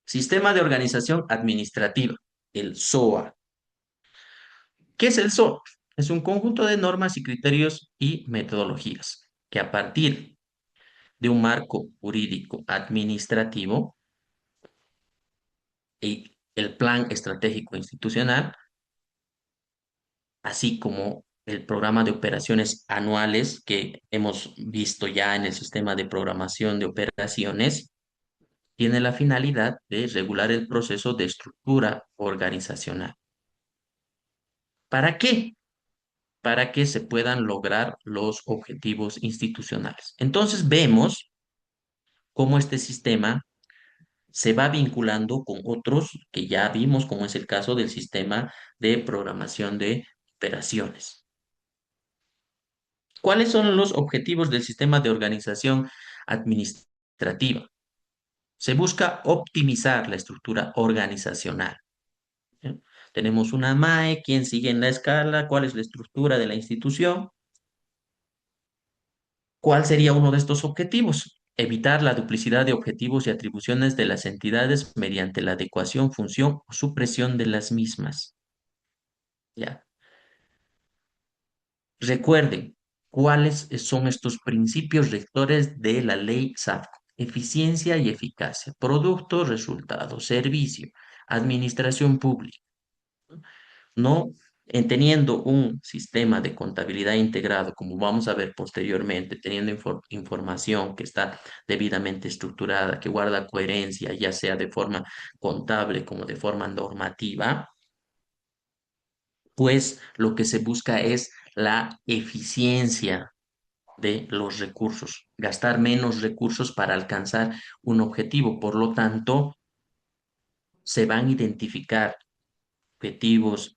Sistema de organización administrativa, el SOA. ¿Qué es el SOA? Es un conjunto de normas y criterios y metodologías que a partir de un marco jurídico administrativo y el plan estratégico institucional, así como el programa de operaciones anuales que hemos visto ya en el sistema de programación de operaciones, tiene la finalidad de regular el proceso de estructura organizacional. ¿Para qué? Para que se puedan lograr los objetivos institucionales. Entonces vemos cómo este sistema se va vinculando con otros que ya vimos, como es el caso del sistema de programación de operaciones. ¿Cuáles son los objetivos del sistema de organización administrativa? Se busca optimizar la estructura organizacional. ¿Sí? Tenemos una MAE, quién sigue en la escala, cuál es la estructura de la institución. ¿Cuál sería uno de estos objetivos? Evitar la duplicidad de objetivos y atribuciones de las entidades mediante la adecuación, función o supresión de las mismas. ¿Ya? Recuerden, ¿cuáles son estos principios rectores de la ley SAFCO? Eficiencia y eficacia, producto, resultado, servicio, administración pública. No teniendo un sistema de contabilidad integrado, como vamos a ver posteriormente, teniendo información que está debidamente estructurada, que guarda coherencia, ya sea de forma contable como de forma normativa, pues lo que se busca es la eficiencia de los recursos, gastar menos recursos para alcanzar un objetivo. Por lo tanto, se van a identificar objetivos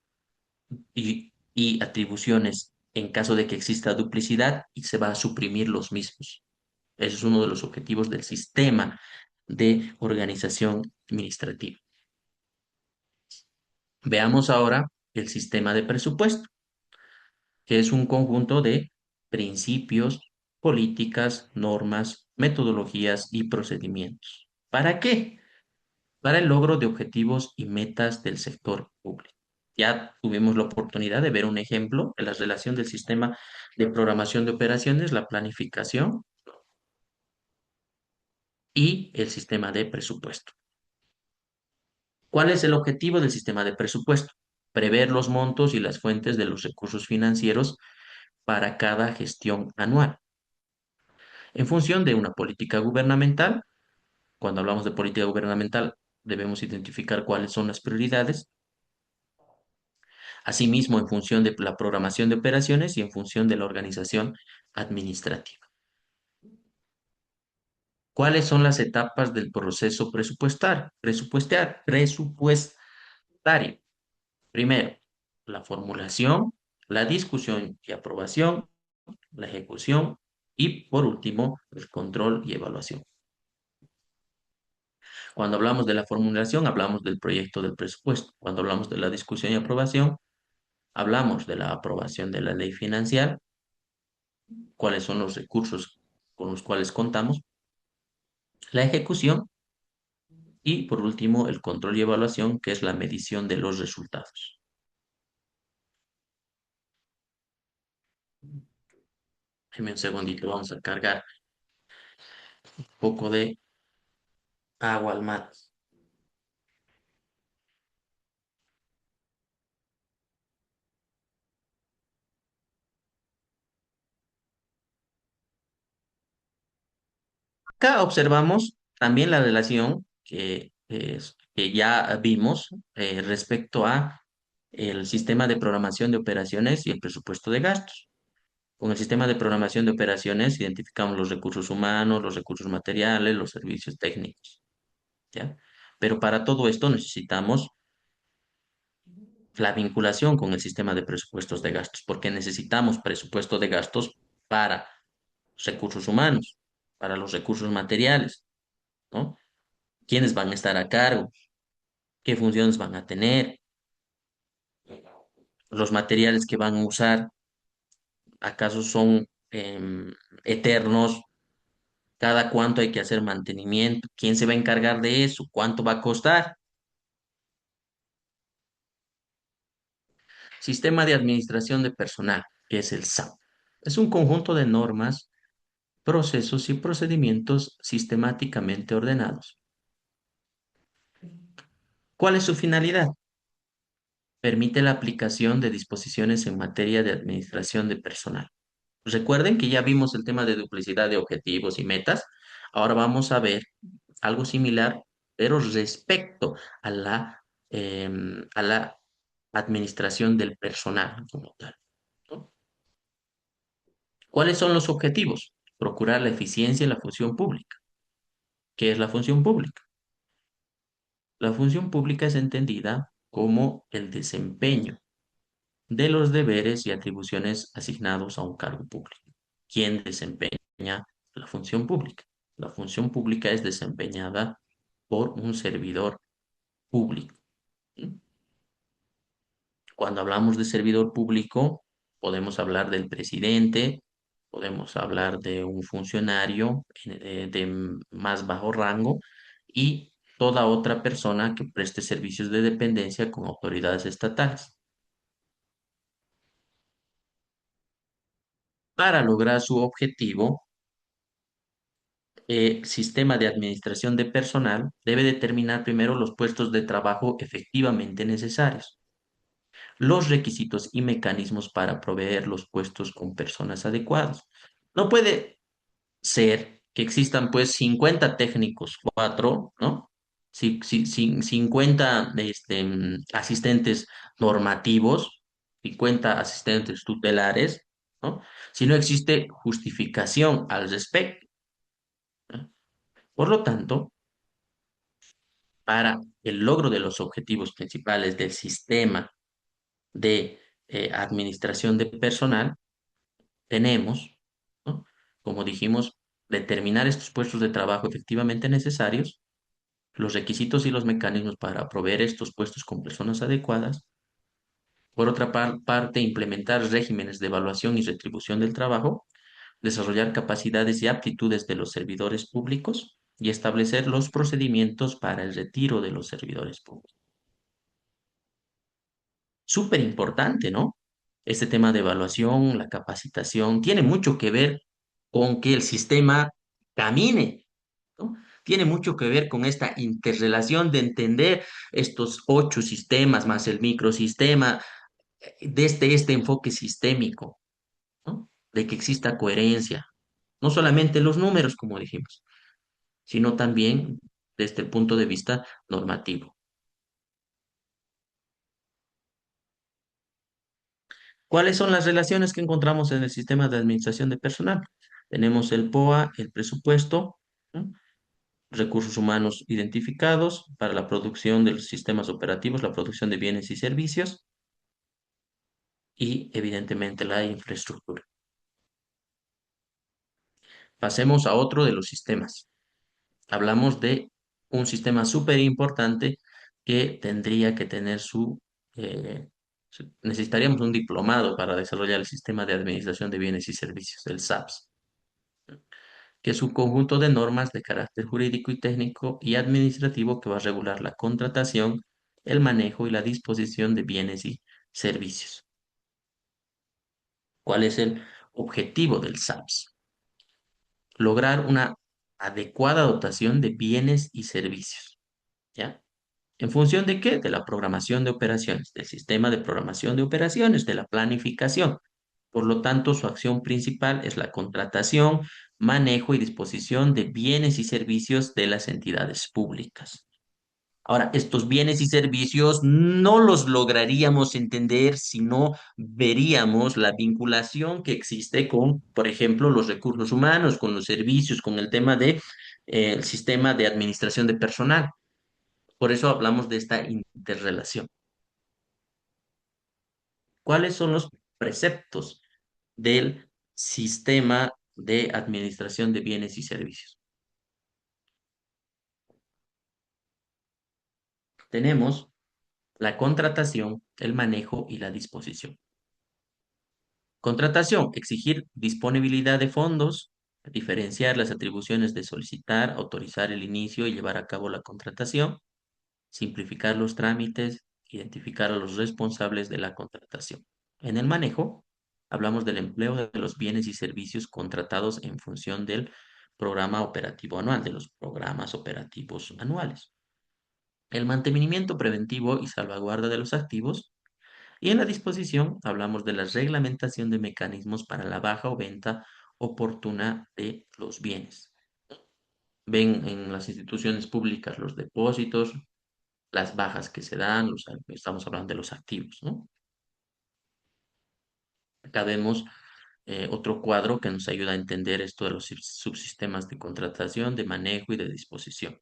y atribuciones en caso de que exista duplicidad y se va a suprimir los mismos. Ese es uno de los objetivos del sistema de organización administrativa. Veamos ahora el sistema de presupuesto, que es un conjunto de principios, políticas, normas, metodologías y procedimientos. ¿Para qué? Para el logro de objetivos y metas del sector público. Ya tuvimos la oportunidad de ver un ejemplo de la relación del sistema de programación de operaciones, la planificación y el sistema de presupuesto. ¿Cuál es el objetivo del sistema de presupuesto? Prever los montos y las fuentes de los recursos financieros para cada gestión anual. En función de una política gubernamental, cuando hablamos de política gubernamental, debemos identificar cuáles son las prioridades. Asimismo, en función de la programación de operaciones y en función de la organización administrativa. ¿Cuáles son las etapas del proceso presupuestario? Primero, la formulación, la discusión y aprobación, la ejecución y, por último, el control y evaluación. Cuando hablamos de la formulación, hablamos del proyecto del presupuesto. Cuando hablamos de la discusión y aprobación, hablamos de la aprobación de la ley financiera, cuáles son los recursos con los cuales contamos, la ejecución y, por último, el control y evaluación, que es la medición de los resultados. Deme un segundito, vamos a cargar un poco de agua al mate. Acá observamos también la relación que ya vimos respecto a el sistema de programación de operaciones y el presupuesto de gastos. Con el sistema de programación de operaciones identificamos los recursos humanos, los recursos materiales, los servicios técnicos, ¿ya? Pero para todo esto necesitamos la vinculación con el sistema de presupuestos de gastos, porque necesitamos presupuesto de gastos para recursos humanos, para los recursos materiales, ¿no? ¿Quiénes van a estar a cargo? ¿Qué funciones van a tener? ¿Los materiales que van a usar, acaso son eternos? ¿Cada cuánto hay que hacer mantenimiento? ¿Quién se va a encargar de eso? ¿Cuánto va a costar? Sistema de Administración de Personal, que es el SAP. Es un conjunto de normas, procesos y procedimientos sistemáticamente ordenados. ¿Cuál es su finalidad? Permite la aplicación de disposiciones en materia de administración de personal. Recuerden que ya vimos el tema de duplicidad de objetivos y metas. Ahora vamos a ver algo similar, pero respecto a la administración del personal como tal, ¿no? ¿Cuáles son los objetivos? Procurar la eficiencia y la función pública. ¿Qué es la función pública? La función pública es entendida como el desempeño de los deberes y atribuciones asignados a un cargo público. ¿Quién desempeña la función pública? La función pública es desempeñada por un servidor público. ¿Sí? Cuando hablamos de servidor público, podemos hablar del presidente, podemos hablar de un funcionario de más bajo rango y toda otra persona que preste servicios de dependencia con autoridades estatales. Para lograr su objetivo, sistema de administración de personal debe determinar primero los puestos de trabajo efectivamente necesarios, los requisitos y mecanismos para proveer los puestos con personas adecuadas. No puede ser que existan pues 50 técnicos, cuatro, ¿no? 50 asistentes normativos, 50 asistentes tutelares, ¿no? Si no existe justificación al respecto, ¿no? Por lo tanto, para el logro de los objetivos principales del sistema de administración de personal, tenemos, ¿no? Como dijimos, determinar estos puestos de trabajo efectivamente necesarios, los requisitos y los mecanismos para proveer estos puestos con personas adecuadas. Por otra parte, implementar regímenes de evaluación y retribución del trabajo, desarrollar capacidades y aptitudes de los servidores públicos y establecer los procedimientos para el retiro de los servidores públicos. Súper importante, ¿no? Este tema de evaluación, la capacitación, tiene mucho que ver con que el sistema camine, ¿no? Tiene mucho que ver con esta interrelación de entender estos 8 sistemas más el microsistema, de este enfoque sistémico, ¿no? De que exista coherencia, no solamente los números, como dijimos, sino también desde el punto de vista normativo. ¿Cuáles son las relaciones que encontramos en el sistema de administración de personal? Tenemos el POA, el presupuesto, ¿no? Recursos humanos identificados para la producción de los sistemas operativos, la producción de bienes y servicios y evidentemente la infraestructura. Pasemos a otro de los sistemas. Hablamos de un sistema súper importante que tendría que tener necesitaríamos un diplomado para desarrollar el sistema de administración de bienes y servicios, el SAPS, que es un conjunto de normas de carácter jurídico y técnico y administrativo que va a regular la contratación, el manejo y la disposición de bienes y servicios. ¿Cuál es el objetivo del SAPS? Lograr una adecuada dotación de bienes y servicios, ¿ya? ¿En función de qué? De la programación de operaciones, del sistema de programación de operaciones, de la planificación. Por lo tanto, su acción principal es la contratación, manejo y disposición de bienes y servicios de las entidades públicas. Ahora, estos bienes y servicios no los lograríamos entender si no veríamos la vinculación que existe con, por ejemplo, los recursos humanos, con los servicios, con el tema de, el sistema de administración de personal. Por eso hablamos de esta interrelación. ¿Cuáles son los preceptos del sistema de administración de bienes y servicios? Tenemos la contratación, el manejo y la disposición. Contratación, exigir disponibilidad de fondos, diferenciar las atribuciones de solicitar, autorizar el inicio y llevar a cabo la contratación, simplificar los trámites, identificar a los responsables de la contratación. En el manejo, hablamos del empleo de los bienes y servicios contratados en función del programa operativo anual, de los programas operativos anuales. El mantenimiento preventivo y salvaguarda de los activos. Y en la disposición hablamos de la reglamentación de mecanismos para la baja o venta oportuna de los bienes. Ven en las instituciones públicas los depósitos, las bajas que se dan, estamos hablando de los activos, ¿no? Acá vemos otro cuadro que nos ayuda a entender esto de los subsistemas de contratación, de manejo y de disposición.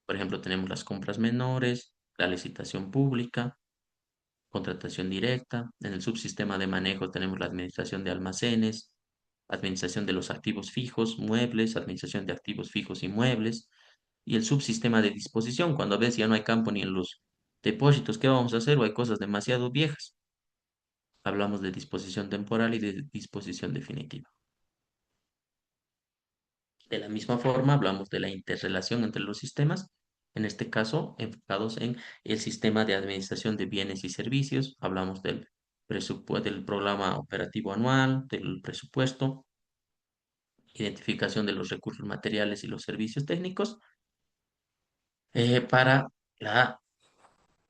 Por ejemplo, tenemos las compras menores, la licitación pública, contratación directa. En el subsistema de manejo tenemos la administración de almacenes, administración de los activos fijos, muebles, administración de activos fijos y muebles, y el subsistema de disposición, cuando ves ya no hay campo ni en los Depósitos, ¿qué vamos a hacer? O hay cosas demasiado viejas. Hablamos de disposición temporal y de disposición definitiva. De la misma forma, hablamos de la interrelación entre los sistemas, en este caso, enfocados en el sistema de administración de bienes y servicios. Hablamos del presupuesto, del programa operativo anual, del presupuesto, identificación de los recursos materiales y los servicios técnicos para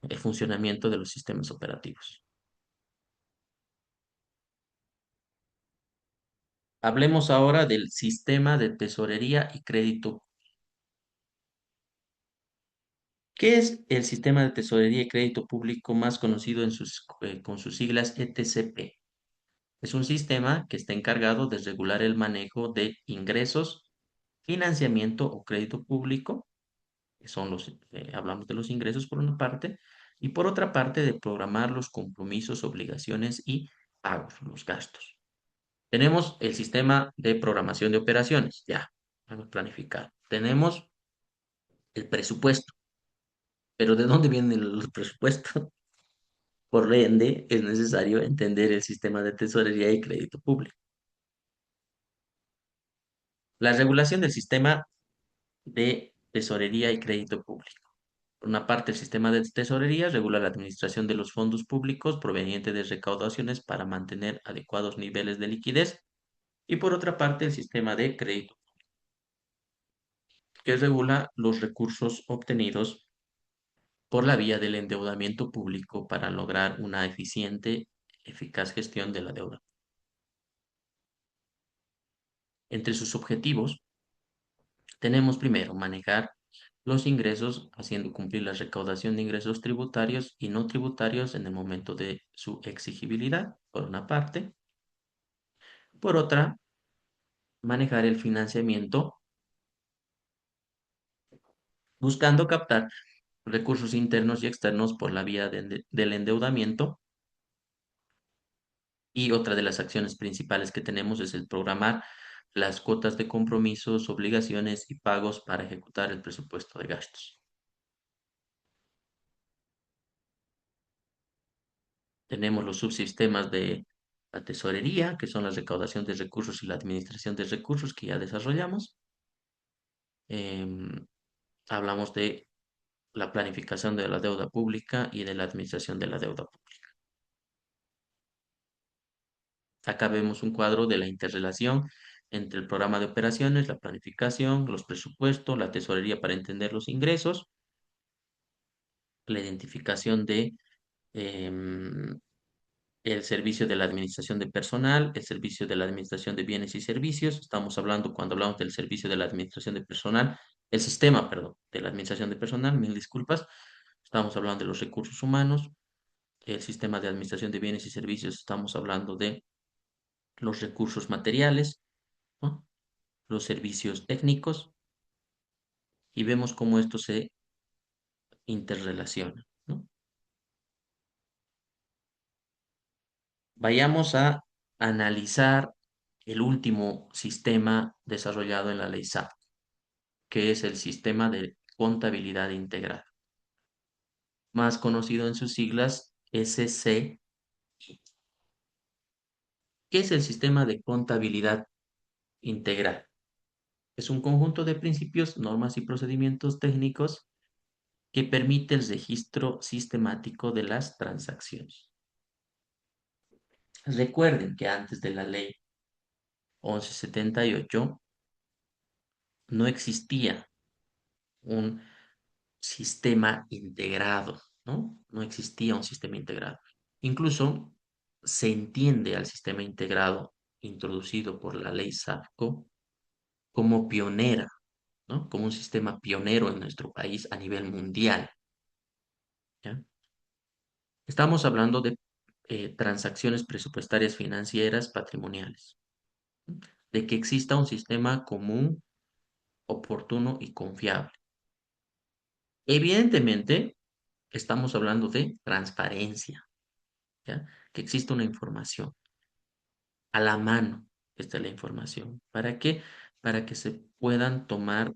el funcionamiento de los sistemas operativos. Hablemos ahora del sistema de tesorería y crédito. ¿Qué es el sistema de tesorería y crédito público más conocido con sus siglas ETCP? Es un sistema que está encargado de regular el manejo de ingresos, financiamiento o crédito público, que son hablamos de los ingresos por una parte, y por otra parte de programar los compromisos, obligaciones y pagos, los gastos. Tenemos el sistema de programación de operaciones, ya, vamos a planificar. Tenemos el presupuesto, pero ¿de dónde viene el presupuesto? Por ende, es necesario entender el sistema de tesorería y crédito público. La regulación del sistema de tesorería y crédito público. Por una parte, el sistema de tesorería regula la administración de los fondos públicos provenientes de recaudaciones para mantener adecuados niveles de liquidez. Y por otra parte, el sistema de crédito, que regula los recursos obtenidos por la vía del endeudamiento público para lograr una eficiente, eficaz gestión de la deuda. Entre sus objetivos, tenemos primero manejar los ingresos, haciendo cumplir la recaudación de ingresos tributarios y no tributarios en el momento de su exigibilidad, por una parte. Por otra, manejar el financiamiento, buscando captar recursos internos y externos por la vía del endeudamiento. Y otra de las acciones principales que tenemos es el programar las cuotas de compromisos, obligaciones y pagos para ejecutar el presupuesto de gastos. Tenemos los subsistemas de la tesorería, que son la recaudación de recursos y la administración de recursos que ya desarrollamos. Em, Hablamos de la planificación de la deuda pública y de la administración de la deuda pública. Acá vemos un cuadro de la interrelación entre el programa de operaciones, la planificación, los presupuestos, la tesorería para entender los ingresos, la identificación de em, el servicio de la administración de personal, el servicio de la administración de bienes y servicios. Estamos hablando, cuando hablamos del servicio de la administración de personal, el sistema, perdón, de la administración de personal, mil disculpas. Estamos hablando de los recursos humanos, el sistema de administración de bienes y servicios, estamos hablando de los recursos materiales, ¿no? Los servicios técnicos, y vemos cómo esto se interrelaciona, ¿no? Vayamos a analizar el último sistema desarrollado en la ley SAP, que es el sistema de contabilidad integral, más conocido en sus siglas SC. ¿Qué es el sistema de contabilidad integral? Es un conjunto de principios, normas y procedimientos técnicos que permite el registro sistemático de las transacciones. Recuerden que antes de la ley 1178 no existía un sistema integrado, ¿no? No existía un sistema integrado. Incluso se entiende al sistema integrado introducido por la ley SAFCO como pionera, ¿no? Como un sistema pionero en nuestro país a nivel mundial, ¿ya? Estamos hablando de transacciones presupuestarias financieras patrimoniales, ¿no? De que exista un sistema común, oportuno y confiable. Evidentemente, estamos hablando de transparencia, ¿ya? Que exista una información a la mano, está la información. ¿Para qué? Para que se puedan tomar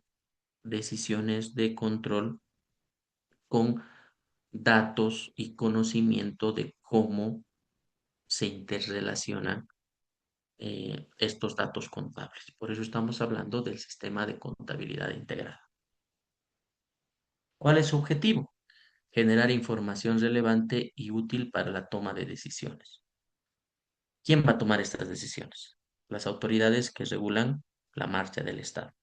decisiones de control con datos y conocimiento de cómo se interrelacionan estos datos contables. Por eso estamos hablando del sistema de contabilidad integrada. ¿Cuál es su objetivo? Generar información relevante y útil para la toma de decisiones. ¿Quién va a tomar estas decisiones? Las autoridades que regulan la marcha del Estado.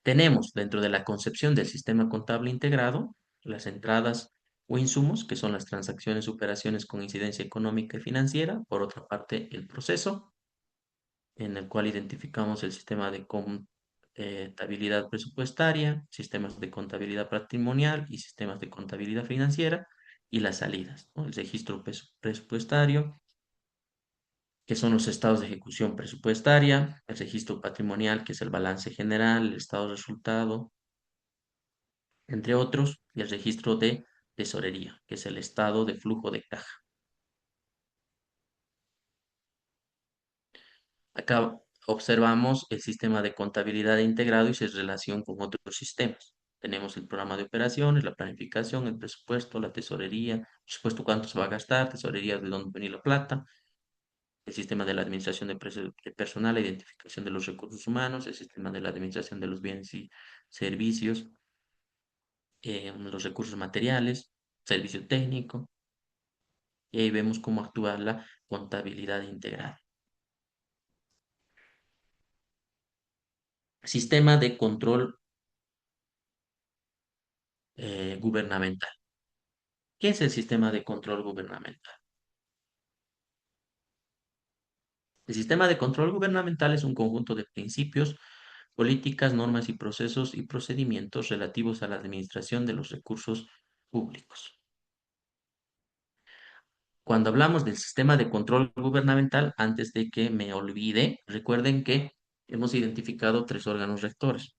Tenemos dentro de la concepción del sistema contable integrado las entradas o insumos, que son las transacciones, operaciones con incidencia económica y financiera. Por otra parte, el proceso, en el cual identificamos el sistema de contabilidad presupuestaria, sistemas de contabilidad patrimonial y sistemas de contabilidad financiera, y las salidas, ¿no? El registro presupuestario, que son los estados de ejecución presupuestaria, el registro patrimonial, que es el balance general, el estado de resultado, entre otros, y el registro de tesorería, que es el estado de flujo de caja. Acá observamos el sistema de contabilidad integrado y su relación con otros sistemas. Tenemos el programa de operaciones, la planificación, el presupuesto, la tesorería, presupuesto cuánto se va a gastar, tesorería de dónde viene la plata, el sistema de la administración de personal, la identificación de los recursos humanos, el sistema de la administración de los bienes y servicios, los recursos materiales, servicio técnico, y ahí vemos cómo actúa la contabilidad integrada. Sistema de control gubernamental. ¿Qué es el sistema de control gubernamental? El sistema de control gubernamental es un conjunto de principios, políticas, normas y procesos y procedimientos relativos a la administración de los recursos públicos. Cuando hablamos del sistema de control gubernamental, antes de que me olvide, recuerden que hemos identificado tres órganos rectores: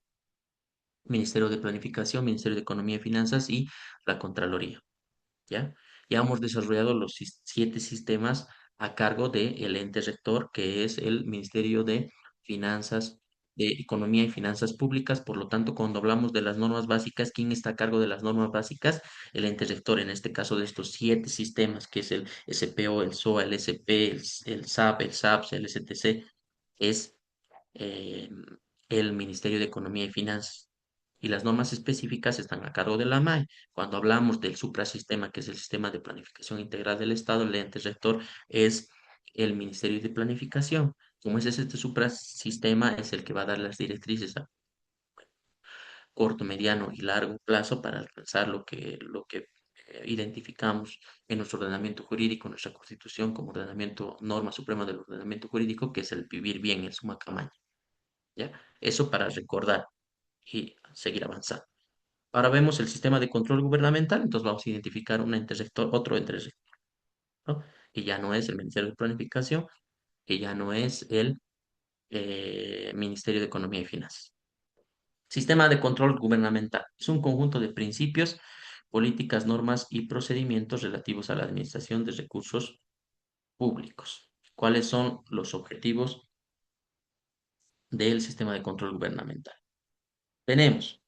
Ministerio de Planificación, Ministerio de Economía y Finanzas y la Contraloría. ¿Ya? Ya hemos desarrollado los 7 sistemas a cargo del ente rector, que es el Ministerio de Finanzas, de Economía y Finanzas Públicas. Por lo tanto, cuando hablamos de las normas básicas, ¿quién está a cargo de las normas básicas? El ente rector, en este caso de estos 7 sistemas, que es el SPO, el SOA, el SP, el SAP, el SAPS, el STC, es eh, el Ministerio de Economía y Finanzas. Y las normas específicas están a cargo de la MAE. Cuando hablamos del suprasistema, que es el Sistema de Planificación Integral del Estado, el ente rector es el Ministerio de Planificación. Como es este suprasistema, es el que va a dar las directrices a corto, mediano y largo plazo para alcanzar lo que identificamos en nuestro ordenamiento jurídico, nuestra Constitución, como ordenamiento, norma suprema del ordenamiento jurídico, que es el vivir bien, el summa cum. ¿Ya? Eso para recordar y seguir avanzando. Ahora vemos el sistema de control gubernamental, entonces vamos a identificar un ente rector, otro ente rector, ¿no? Que ya no es el Ministerio de Planificación, que ya no es el Ministerio de Economía y Finanzas. Sistema de control gubernamental es un conjunto de principios, políticas, normas y procedimientos relativos a la administración de recursos públicos. ¿Cuáles son los objetivos del sistema de control gubernamental? Tenemos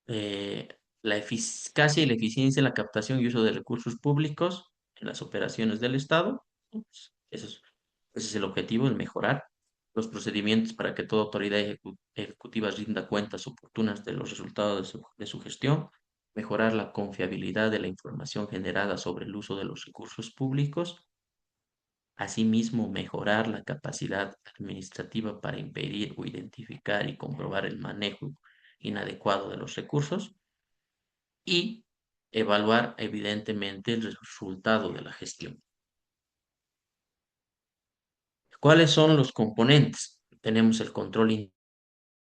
eh, la eficacia y la eficiencia en la captación y uso de recursos públicos en las operaciones del Estado. Pues, ese es el objetivo, el mejorar los procedimientos para que toda autoridad ejecutiva rinda cuentas oportunas de los resultados de su gestión, mejorar la confiabilidad de la información generada sobre el uso de los recursos públicos, asimismo mejorar la capacidad administrativa para impedir o identificar y comprobar el manejo inadecuado de los recursos, y evaluar evidentemente el resultado de la gestión. ¿Cuáles son los componentes? Tenemos el control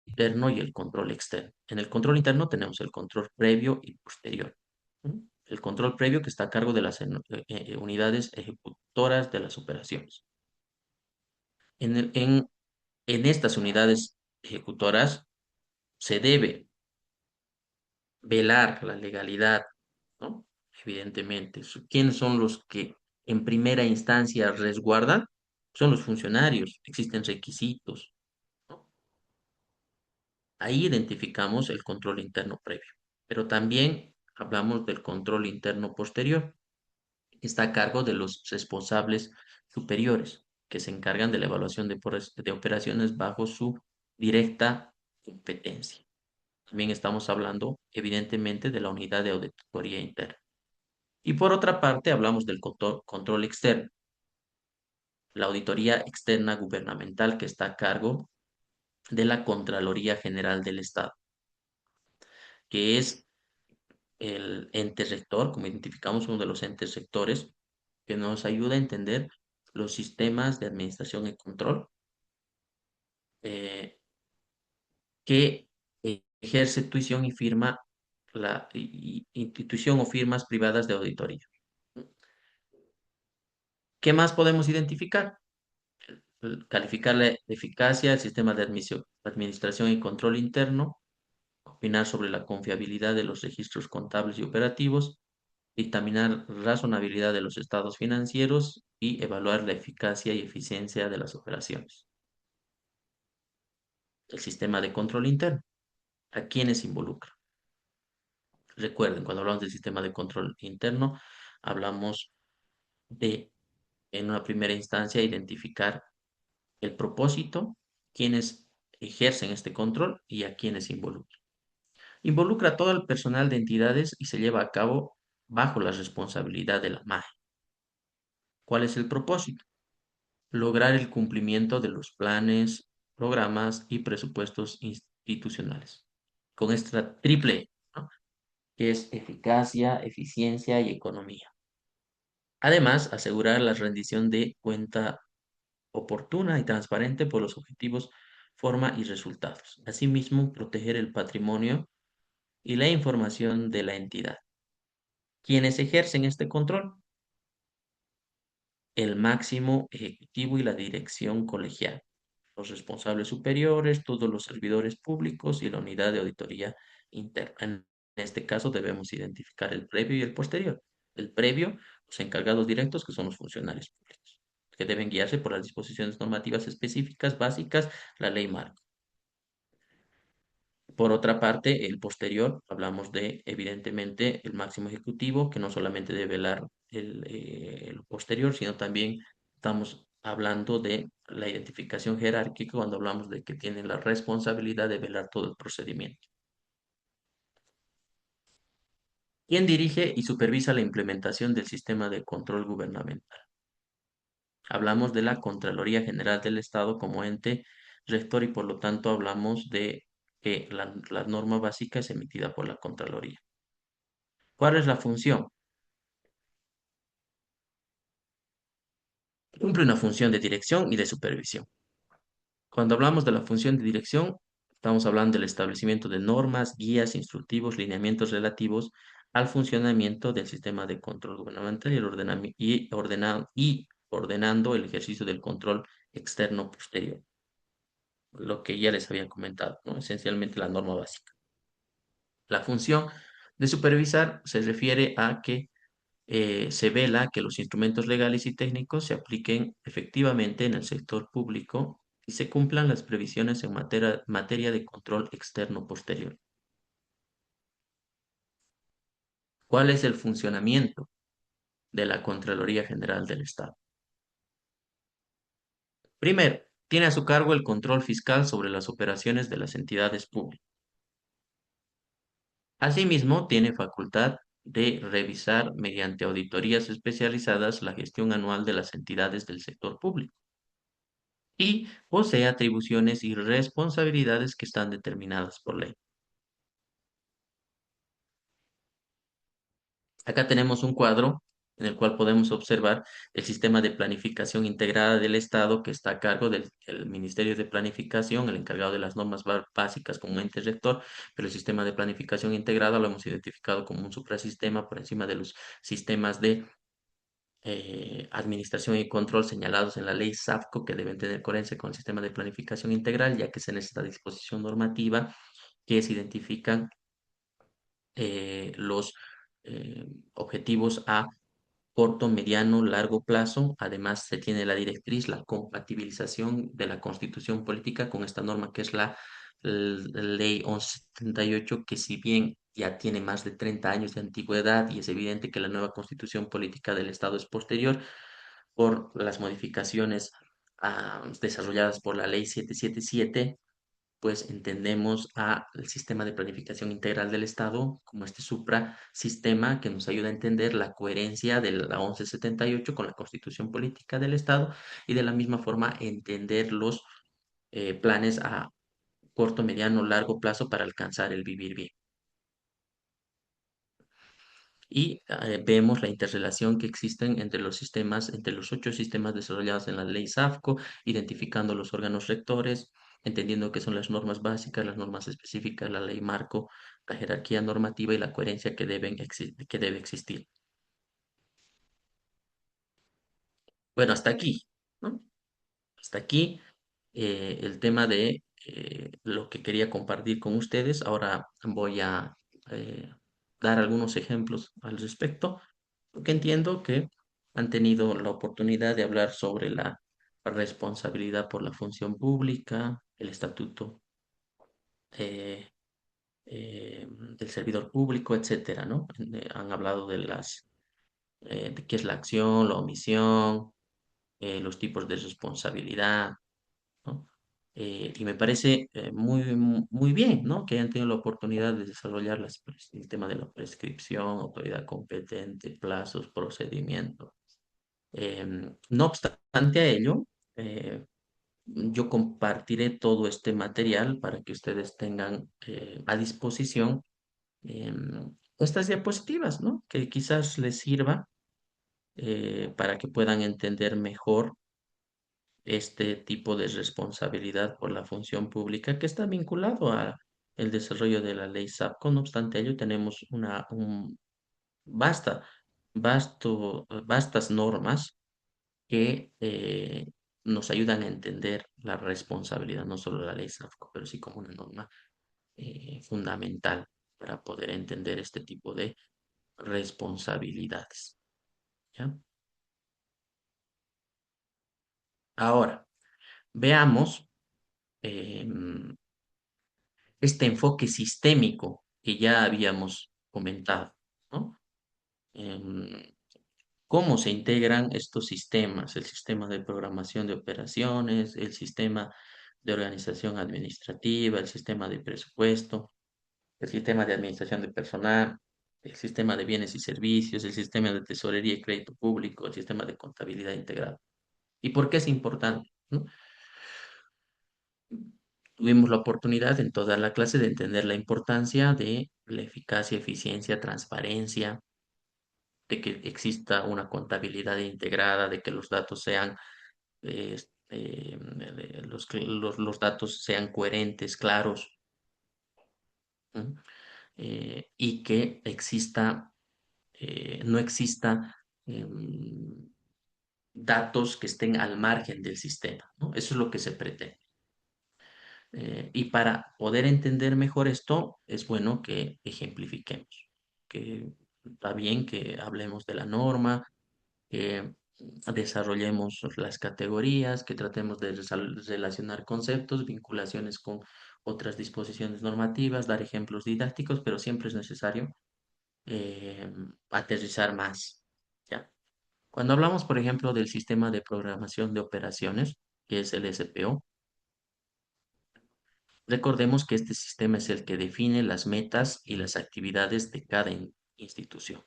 interno y el control externo. En el control interno tenemos el control previo y posterior. ¿Mm? El control previo, que está a cargo de las unidades ejecutoras de las operaciones. En, el- en, en estas unidades ejecutoras se debe velar la legalidad, ¿no? Evidentemente. ¿Quiénes son los que en primera instancia resguardan? Son los funcionarios. Existen requisitos, ¿no? Ahí identificamos el control interno previo, pero también hablamos del control interno posterior. Está a cargo de los responsables superiores, que se encargan de la evaluación de operaciones bajo su directa competencia. También estamos hablando, evidentemente, de la unidad de auditoría interna. Y por otra parte, hablamos del control externo, la auditoría externa gubernamental que está a cargo de la Contraloría General del Estado, que es el ente rector, como identificamos uno de los entes rectores, que nos ayuda a entender los sistemas de administración y control eh, que ejerce tuición y firma institución o firmas privadas de auditoría. ¿Qué más podemos identificar? Calificar la eficacia del sistema de administración y control interno, opinar sobre la confiabilidad de los registros contables y operativos, dictaminar razonabilidad de los estados financieros y evaluar la eficacia y eficiencia de las operaciones. El sistema de control interno. ¿A quiénes involucra? Recuerden, cuando hablamos del sistema de control interno, hablamos de, en una primera instancia, identificar el propósito, quiénes ejercen este control y a quiénes involucra. Involucra a todo el personal de entidades y se lleva a cabo bajo la responsabilidad de la MAE. ¿Cuál es el propósito? Lograr el cumplimiento de los planes, programas y presupuestos institucionales. Con esta triple, ¿no? Que es eficacia, eficiencia y economía. Además, asegurar la rendición de cuenta oportuna y transparente por los objetivos, forma y resultados. Asimismo, proteger el patrimonio y la información de la entidad. ¿Quiénes ejercen este control? El máximo ejecutivo y la dirección colegial, los responsables superiores, todos los servidores públicos y la unidad de auditoría interna. En este caso debemos identificar el previo y el posterior. El previo, los encargados directos, que son los funcionarios públicos, que deben guiarse por las disposiciones normativas específicas básicas, la ley marco. Por otra parte, el posterior, hablamos de, evidentemente, el máximo ejecutivo, que no solamente debe velar el posterior, sino también estamos hablando de la identificación jerárquica cuando hablamos de que tiene la responsabilidad de velar todo el procedimiento. ¿Quién dirige y supervisa la implementación del sistema de control gubernamental? Hablamos de la Contraloría General del Estado como ente rector y por lo tanto hablamos de que la norma básica es emitida por la Contraloría. ¿Cuál es la función? Cumple una función de dirección y de supervisión. Cuando hablamos de la función de dirección, estamos hablando del establecimiento de normas, guías, instructivos, lineamientos relativos al funcionamiento del sistema de control gubernamental y, y ordenando el ejercicio del control externo posterior, lo que ya les había comentado, ¿no? Esencialmente la norma básica. La función de supervisar se refiere a que se vela que los instrumentos legales y técnicos se apliquen efectivamente en el sector público y se cumplan las previsiones en materia de control externo posterior. ¿Cuál es el funcionamiento de la Contraloría General del Estado? Primero, tiene a su cargo el control fiscal sobre las operaciones de las entidades públicas. Asimismo, tiene facultad de revisar mediante auditorías especializadas la gestión anual de las entidades del sector público y posee atribuciones y responsabilidades que están determinadas por ley. Acá tenemos un cuadro en el cual podemos observar el sistema de planificación integrada del Estado que está a cargo del Ministerio de Planificación, el encargado de las normas básicas como ente rector, pero el sistema de planificación integrada lo hemos identificado como un suprasistema por encima de los sistemas de administración y control señalados en la ley SAFCO que deben tener coherencia con el sistema de planificación integral, ya que es en esta disposición normativa que se identifican los objetivos a corto, mediano, largo plazo. Además, se tiene la directriz, la compatibilización de la constitución política con esta norma que es la la ley 1178, que si bien ya tiene más de 30 años de antigüedad y es evidente que la nueva constitución política del Estado es posterior por las modificaciones desarrolladas por la ley 777, pues entendemos al sistema de planificación integral del Estado como este suprasistema que nos ayuda a entender la coherencia de la 1178 con la Constitución Política del Estado y de la misma forma entender los planes a corto, mediano, largo plazo para alcanzar el vivir bien. Y vemos la interrelación que existen entre los sistemas, entre los 8 sistemas desarrollados en la ley SAFCO, identificando los órganos rectores, entendiendo qué son las normas básicas, las normas específicas, la ley marco, la jerarquía normativa y la coherencia que debe existir. Bueno, hasta aquí, ¿no? Hasta aquí el tema de lo que quería compartir con ustedes. Ahora voy a eh, dar algunos ejemplos al respecto, porque entiendo que han tenido la oportunidad de hablar sobre la responsabilidad por la función pública, el estatuto eh, del servidor público, etcétera, ¿no? Han hablado de qué es la acción, la omisión, los tipos de responsabilidad, ¿no? Y me parece muy bien, ¿no? Que hayan tenido la oportunidad de desarrollar el tema de la prescripción, autoridad competente, plazos, procedimientos. No obstante a ello, eh, yo compartiré todo este material para que ustedes tengan a disposición estas diapositivas, ¿no? Que quizás les sirva para que puedan entender mejor este tipo de responsabilidad por la función pública que está vinculado a el desarrollo de la ley SAPCO. No obstante ello, tenemos basta, vastas normas que nos ayudan a entender la responsabilidad, no solo la ley SAFCO, pero sí como una norma fundamental para poder entender este tipo de responsabilidades. ¿Ya? Ahora, veamos em, este enfoque sistémico que ya habíamos comentado, ¿no? Em, ¿Cómo se integran estos sistemas? El sistema de programación de operaciones, el sistema de organización administrativa, el sistema de presupuesto, el sistema de administración de personal, el sistema de bienes y servicios, el sistema de tesorería y crédito público, el sistema de contabilidad integrado. ¿Y por qué es importante? ¿No? Tuvimos la oportunidad en toda la clase de entender la importancia de la eficacia, eficiencia, transparencia, de que exista una contabilidad integrada, de que los datos sean, los datos sean coherentes, claros, ¿no? Y que no exista datos que estén al margen del sistema, ¿no? Eso es lo que se pretende. Y para poder entender mejor esto, es bueno que ejemplifiquemos, que está bien que hablemos de la norma, que desarrollemos las categorías, que tratemos de relacionar conceptos, vinculaciones con otras disposiciones normativas, dar ejemplos didácticos, pero siempre es necesario aterrizar más, ¿ya? Cuando hablamos, por ejemplo, del sistema de programación de operaciones, que es el SPO, recordemos que este sistema es el que define las metas y las actividades de cada institución,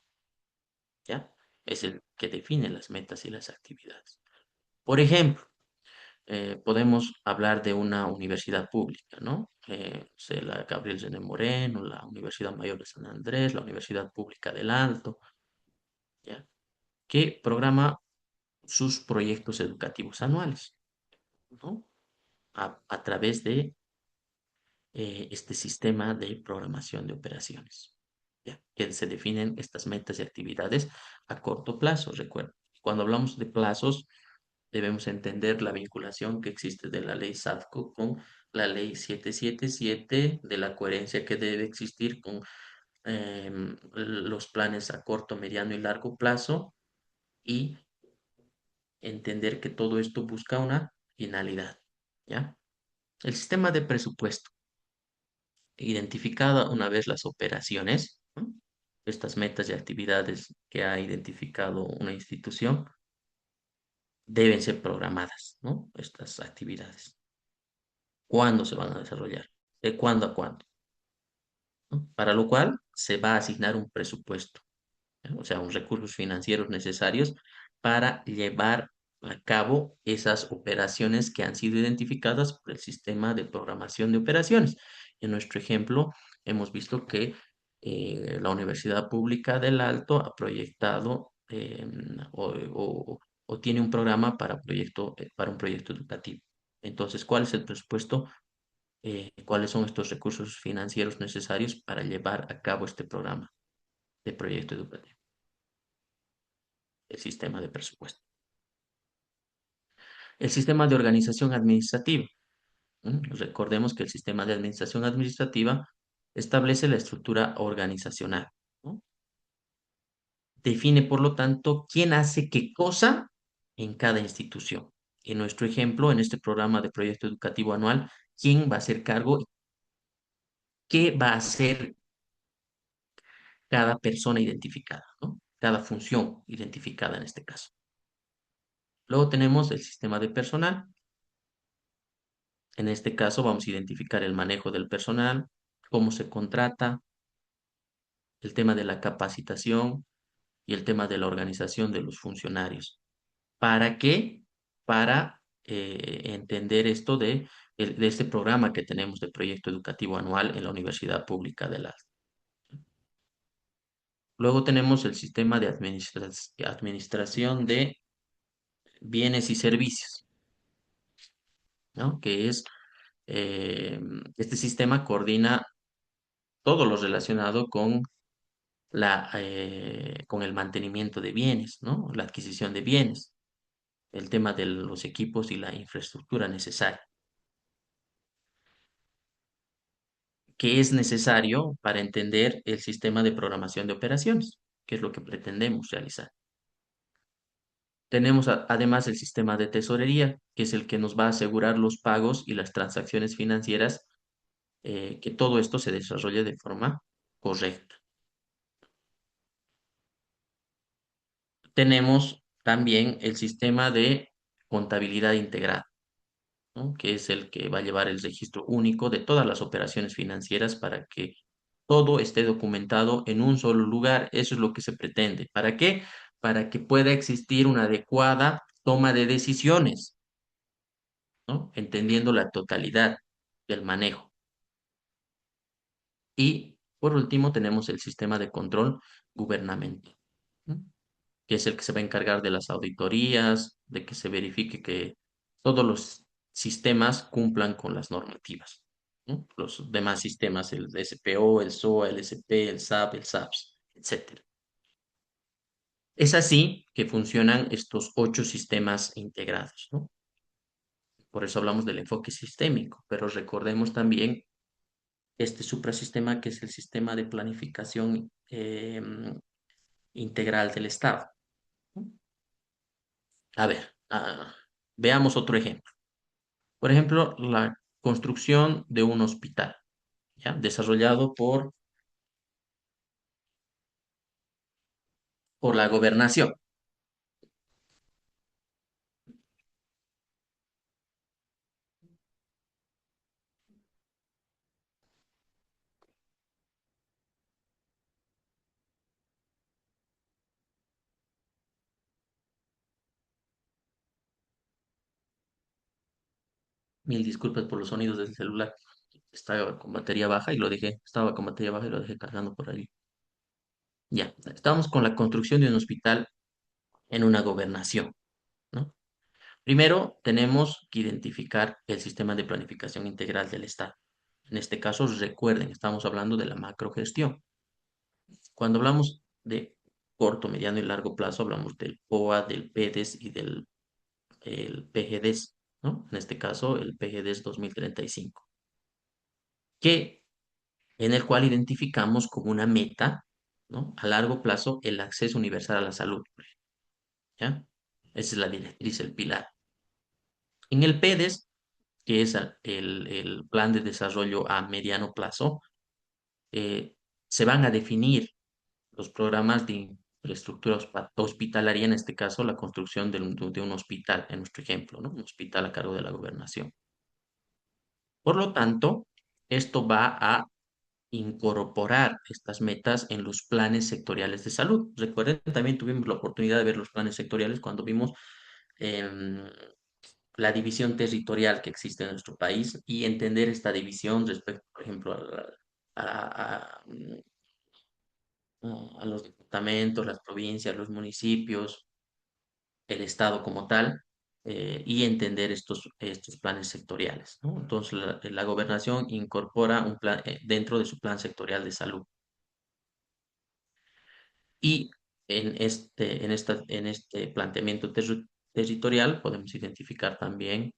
¿ya? Es el que define las metas y las actividades. Por ejemplo, podemos hablar de una universidad pública, ¿no? Sé, la Gabriel René Moreno, la Universidad Mayor de San Andrés, la Universidad Pública del Alto, ¿ya? Que programa sus proyectos educativos anuales, ¿no? A través de este sistema de programación de operaciones, ¿ya? Que se definen estas metas y actividades a corto plazo, recuerda. Cuando hablamos de plazos, debemos entender la vinculación que existe de la ley SAFCO con la ley 777, de la coherencia que debe existir con los planes a corto, mediano y largo plazo y entender que todo esto busca una finalidad, ¿ya? El sistema de presupuesto. Identificada una vez las operaciones, ¿no? Estas metas y actividades que ha identificado una institución deben ser programadas, ¿no? Estas actividades. ¿Cuándo se van a desarrollar? ¿De cuándo a cuándo? ¿No? Para lo cual se va a asignar un presupuesto, ¿no? O sea, unos recursos financieros necesarios para llevar a cabo esas operaciones que han sido identificadas por el sistema de programación de operaciones. En nuestro ejemplo, hemos visto que la Universidad Pública del Alto ha proyectado o tiene un programa para un proyecto educativo. Entonces, ¿cuál es el presupuesto? ¿Cuáles son estos recursos financieros necesarios para llevar a cabo este programa de proyecto educativo? El sistema de presupuesto. El sistema de organización administrativa. Recordemos que el sistema de administración administrativa establece la estructura organizacional, ¿no? Define, por lo tanto, quién hace qué cosa en cada institución. En nuestro ejemplo, en este programa de proyecto educativo anual, quién va a hacer cargo, qué va a hacer cada persona identificada, ¿no? Cada función identificada en este caso. Luego tenemos el sistema de personal. En este caso vamos a identificar el manejo del personal, cómo se contrata, el tema de la capacitación y el tema de la organización de los funcionarios. ¿Para qué? Para entender esto de este programa que tenemos de proyecto educativo anual en la Universidad Pública de la. Luego tenemos el sistema de administración de bienes y servicios, ¿no? Que es, eh, este sistema coordina todo lo relacionado con el mantenimiento de bienes, ¿no? La adquisición de bienes, el tema de los equipos y la infraestructura necesaria, que es necesario para entender el sistema de programación de operaciones, que es lo que pretendemos realizar. Tenemos además el sistema de tesorería, que es el que nos va a asegurar los pagos y las transacciones financieras, que todo esto se desarrolle de forma correcta. Tenemos también el sistema de contabilidad integrada, ¿no? Que es el que va a llevar el registro único de todas las operaciones financieras para que todo esté documentado en un solo lugar. Eso es lo que se pretende. ¿Para qué? Para que pueda existir una adecuada toma de decisiones, ¿no? Entendiendo la totalidad del manejo. Y por último tenemos el sistema de control gubernamental, ¿no? Que es el que se va a encargar de las auditorías, de que se verifique que todos los sistemas cumplan con las normativas, ¿no? Los demás sistemas, el SPO, el SOA, el SP, el SAP, el SAPS, etcétera. Es así que funcionan estos 8 sistemas integrados, ¿no? Por eso hablamos del enfoque sistémico, pero recordemos también este suprasistema que es el sistema de planificación integral del Estado, ¿no? A ver, veamos otro ejemplo. Por ejemplo, la construcción de un hospital, ¿ya? Desarrollado por la gobernación. Mil disculpas por los sonidos del celular. Estaba con batería baja y lo dejé, estaba con batería baja y lo dejé cargando por ahí. Ya, estamos con la construcción de un hospital en una gobernación, ¿no? Primero, tenemos que identificar el sistema de planificación integral del Estado. En este caso, recuerden, estamos hablando de la macrogestión. Cuando hablamos de corto, mediano y largo plazo, hablamos del POA, del PEDES y del el PGDES, ¿no? En este caso, el PGDES 2035, que, en el cual identificamos como una meta, ¿no? A largo plazo, el acceso universal a la salud, ¿ya? Esa es la directriz, el pilar. En el PEDES, que es el plan de desarrollo a mediano plazo, eh, se van a definir los programas de infraestructura hospitalaria, en este caso la construcción de un hospital, en nuestro ejemplo, ¿no? Un hospital a cargo de la gobernación. Por lo tanto, esto va a incorporar estas metas en los planes sectoriales de salud. Recuerden, también tuvimos la oportunidad de ver los planes sectoriales cuando vimos em, la división territorial que existe en nuestro país y entender esta división respecto, por ejemplo, a los departamentos, las provincias, los municipios, el Estado como tal, y entender estos planes sectoriales, ¿no? Entonces, la gobernación incorpora un plan dentro de su plan sectorial de salud. Y en este planteamiento territorial podemos identificar también,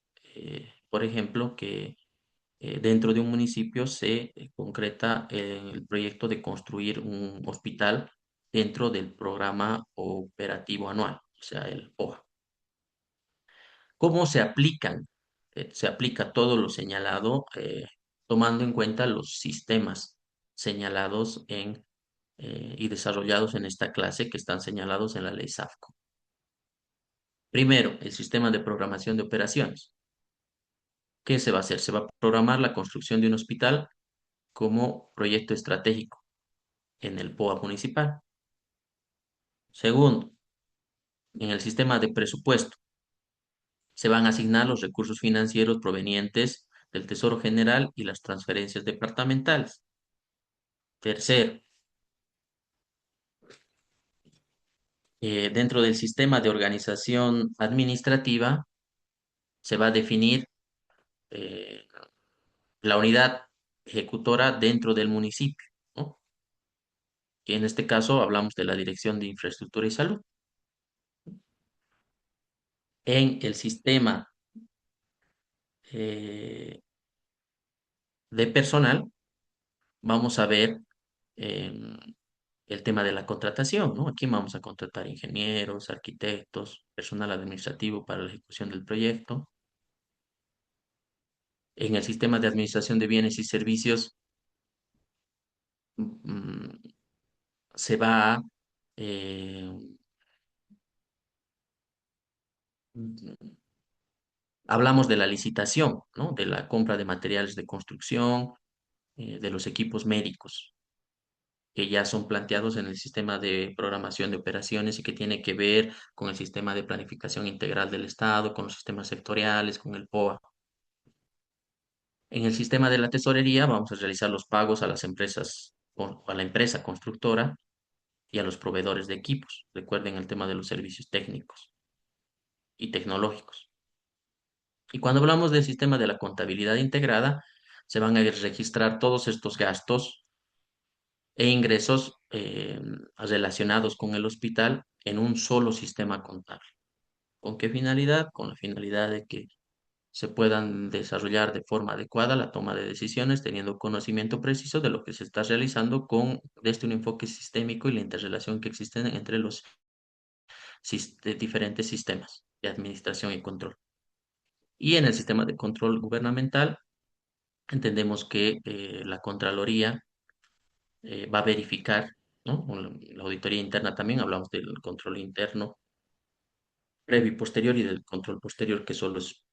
por ejemplo, que dentro de un municipio se concreta el proyecto de construir un hospital dentro del programa operativo anual, o sea, el POA. ¿Cómo se aplican? Se aplica todo lo señalado, tomando en cuenta los sistemas señalados y desarrollados en esta clase que están señalados en la ley SAFCO. Primero, el sistema de programación de operaciones. ¿Qué se va a hacer? Se va a programar la construcción de un hospital como proyecto estratégico en el POA municipal. Segundo, en el sistema de presupuesto se van a asignar los recursos financieros provenientes del Tesoro General y las transferencias departamentales. Tercero, dentro del sistema de organización administrativa se va a definir eh, la unidad ejecutora dentro del municipio, ¿no? Que en este caso hablamos de la Dirección de Infraestructura y Salud. En el sistema eh, de personal vamos a ver em, el tema de la contratación, ¿no? Aquí vamos a contratar ingenieros, arquitectos, personal administrativo para la ejecución del proyecto. En el sistema de administración de bienes y servicios mm, se va a, eh, mm, hablamos de la licitación, ¿no? De la compra de materiales de construcción, de los equipos médicos, que ya son planteados en el sistema de programación de operaciones y que tiene que ver con el sistema de planificación integral del Estado, con los sistemas sectoriales, con el POA. En el sistema de la tesorería vamos a realizar los pagos a las empresas, a la empresa constructora y a los proveedores de equipos. Recuerden el tema de los servicios técnicos y tecnológicos. Y cuando hablamos del sistema de la contabilidad integrada, se van a registrar todos estos gastos e ingresos relacionados con el hospital en un solo sistema contable. ¿Con qué finalidad? Con la finalidad de que se puedan desarrollar de forma adecuada la toma de decisiones, teniendo conocimiento preciso de lo que se está realizando con desde un enfoque sistémico y la interrelación que existe entre los diferentes sistemas de administración y control. Y en el sistema de control gubernamental, entendemos que la Contraloría va a verificar, ¿no? Con la auditoría interna también, hablamos del control interno previo y posterior y del control posterior que solo es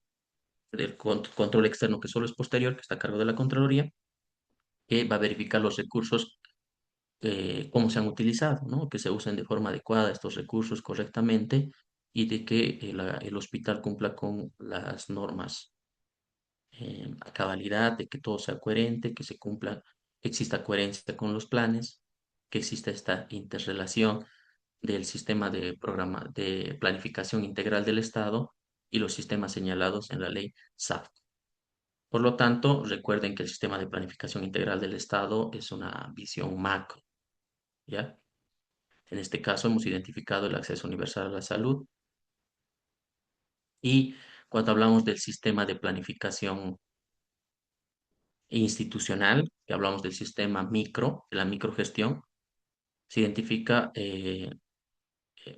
del control externo que solo es posterior, que está a cargo de la Contraloría, que va a verificar los recursos, cómo se han utilizado, ¿no? Que se usen de forma adecuada estos recursos correctamente y de que el hospital cumpla con las normas a cabalidad, de que todo sea coherente, que se cumpla, que exista coherencia con los planes, que exista esta interrelación del sistema de programa de planificación integral del Estado y los sistemas señalados en la ley SAF. Por lo tanto, recuerden que el sistema de planificación integral del Estado es una visión macro, ¿ya? En este caso hemos identificado el acceso universal a la salud y cuando hablamos del sistema de planificación institucional, que hablamos del sistema micro, de la microgestión, se identifica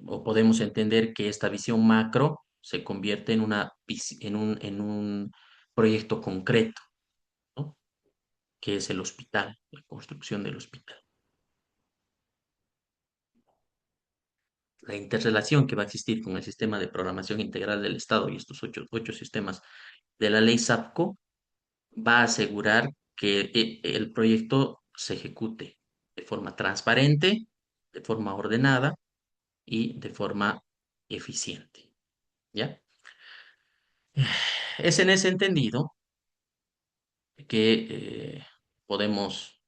o podemos entender que esta visión macro se convierte en un proyecto concreto, ¿no? que es el hospital, la construcción del hospital. La interrelación que va a existir con el sistema de programación integral del Estado y estos ocho sistemas de la ley SAPCO va a asegurar que el proyecto se ejecute de forma transparente, de forma ordenada y de forma eficiente. ¿Ya? Es en ese entendido que podemos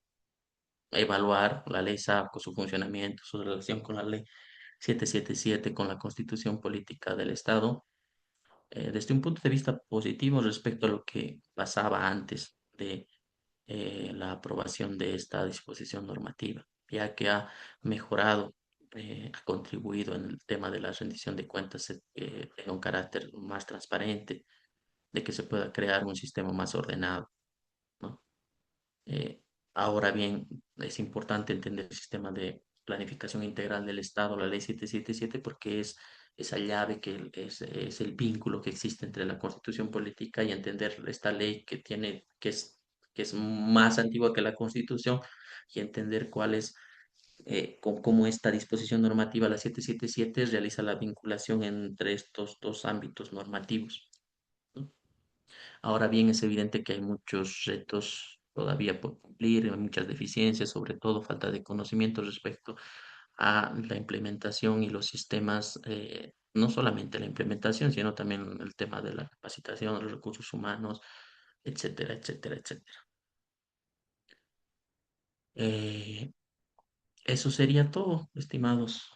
evaluar la ley SAPCO, su funcionamiento, su relación con la ley 777, con la Constitución Política del Estado, desde un punto de vista positivo respecto a lo que pasaba antes de la aprobación de esta disposición normativa, ya que ha mejorado, ha contribuido en el tema de la rendición de cuentas, tenga un carácter más transparente, de que se pueda crear un sistema más ordenado, ¿no? Eh, Ahora bien, es importante entender el sistema de planificación integral del Estado, la ley 777, porque es esa llave es el vínculo que existe entre la Constitución política y entender esta ley que es más antigua que la Constitución y entender cuál es, cómo esta disposición normativa, la 777, realiza la vinculación entre estos dos ámbitos normativos, ¿no? Ahora bien, es evidente que hay muchos retos todavía por cumplir, hay muchas deficiencias, sobre todo falta de conocimiento respecto a la implementación y los sistemas, no solamente la implementación, sino también el tema de la capacitación, los recursos humanos, etcétera, etcétera, etcétera. Eh, Eso sería todo, estimados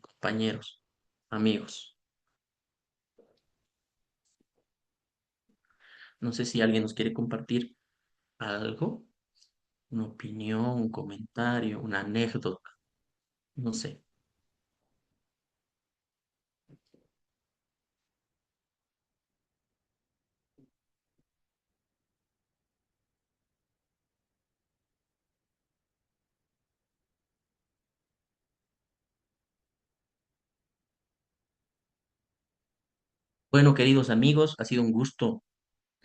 compañeros, amigos. No sé si alguien nos quiere compartir algo, una opinión, un comentario, una anécdota, no sé. Bueno, queridos amigos, ha sido un gusto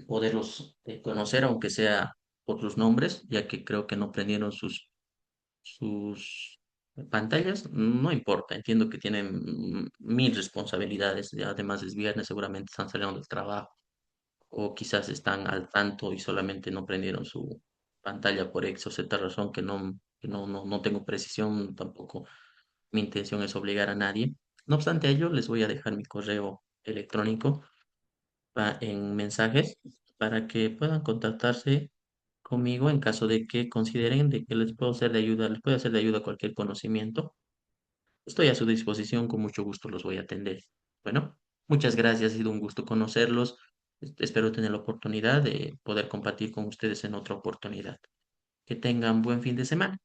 poderlos conocer, aunque sea por sus nombres, ya que creo que no prendieron sus pantallas. No importa, entiendo que tienen mil responsabilidades. Y además es viernes, seguramente están saliendo del trabajo o quizás están al tanto y solamente no prendieron su pantalla por X o Z razón no tengo precisión, tampoco mi intención es obligar a nadie. No obstante ello, les voy a dejar mi correo electrónico en mensajes para que puedan contactarse conmigo en caso de que consideren de que les puedo ser de ayuda, les puede ser de ayuda cualquier conocimiento. Estoy a su disposición, con mucho gusto los voy a atender. Bueno, muchas gracias, ha sido un gusto conocerlos. Espero tener la oportunidad de poder compartir con ustedes en otra oportunidad. Que tengan buen fin de semana.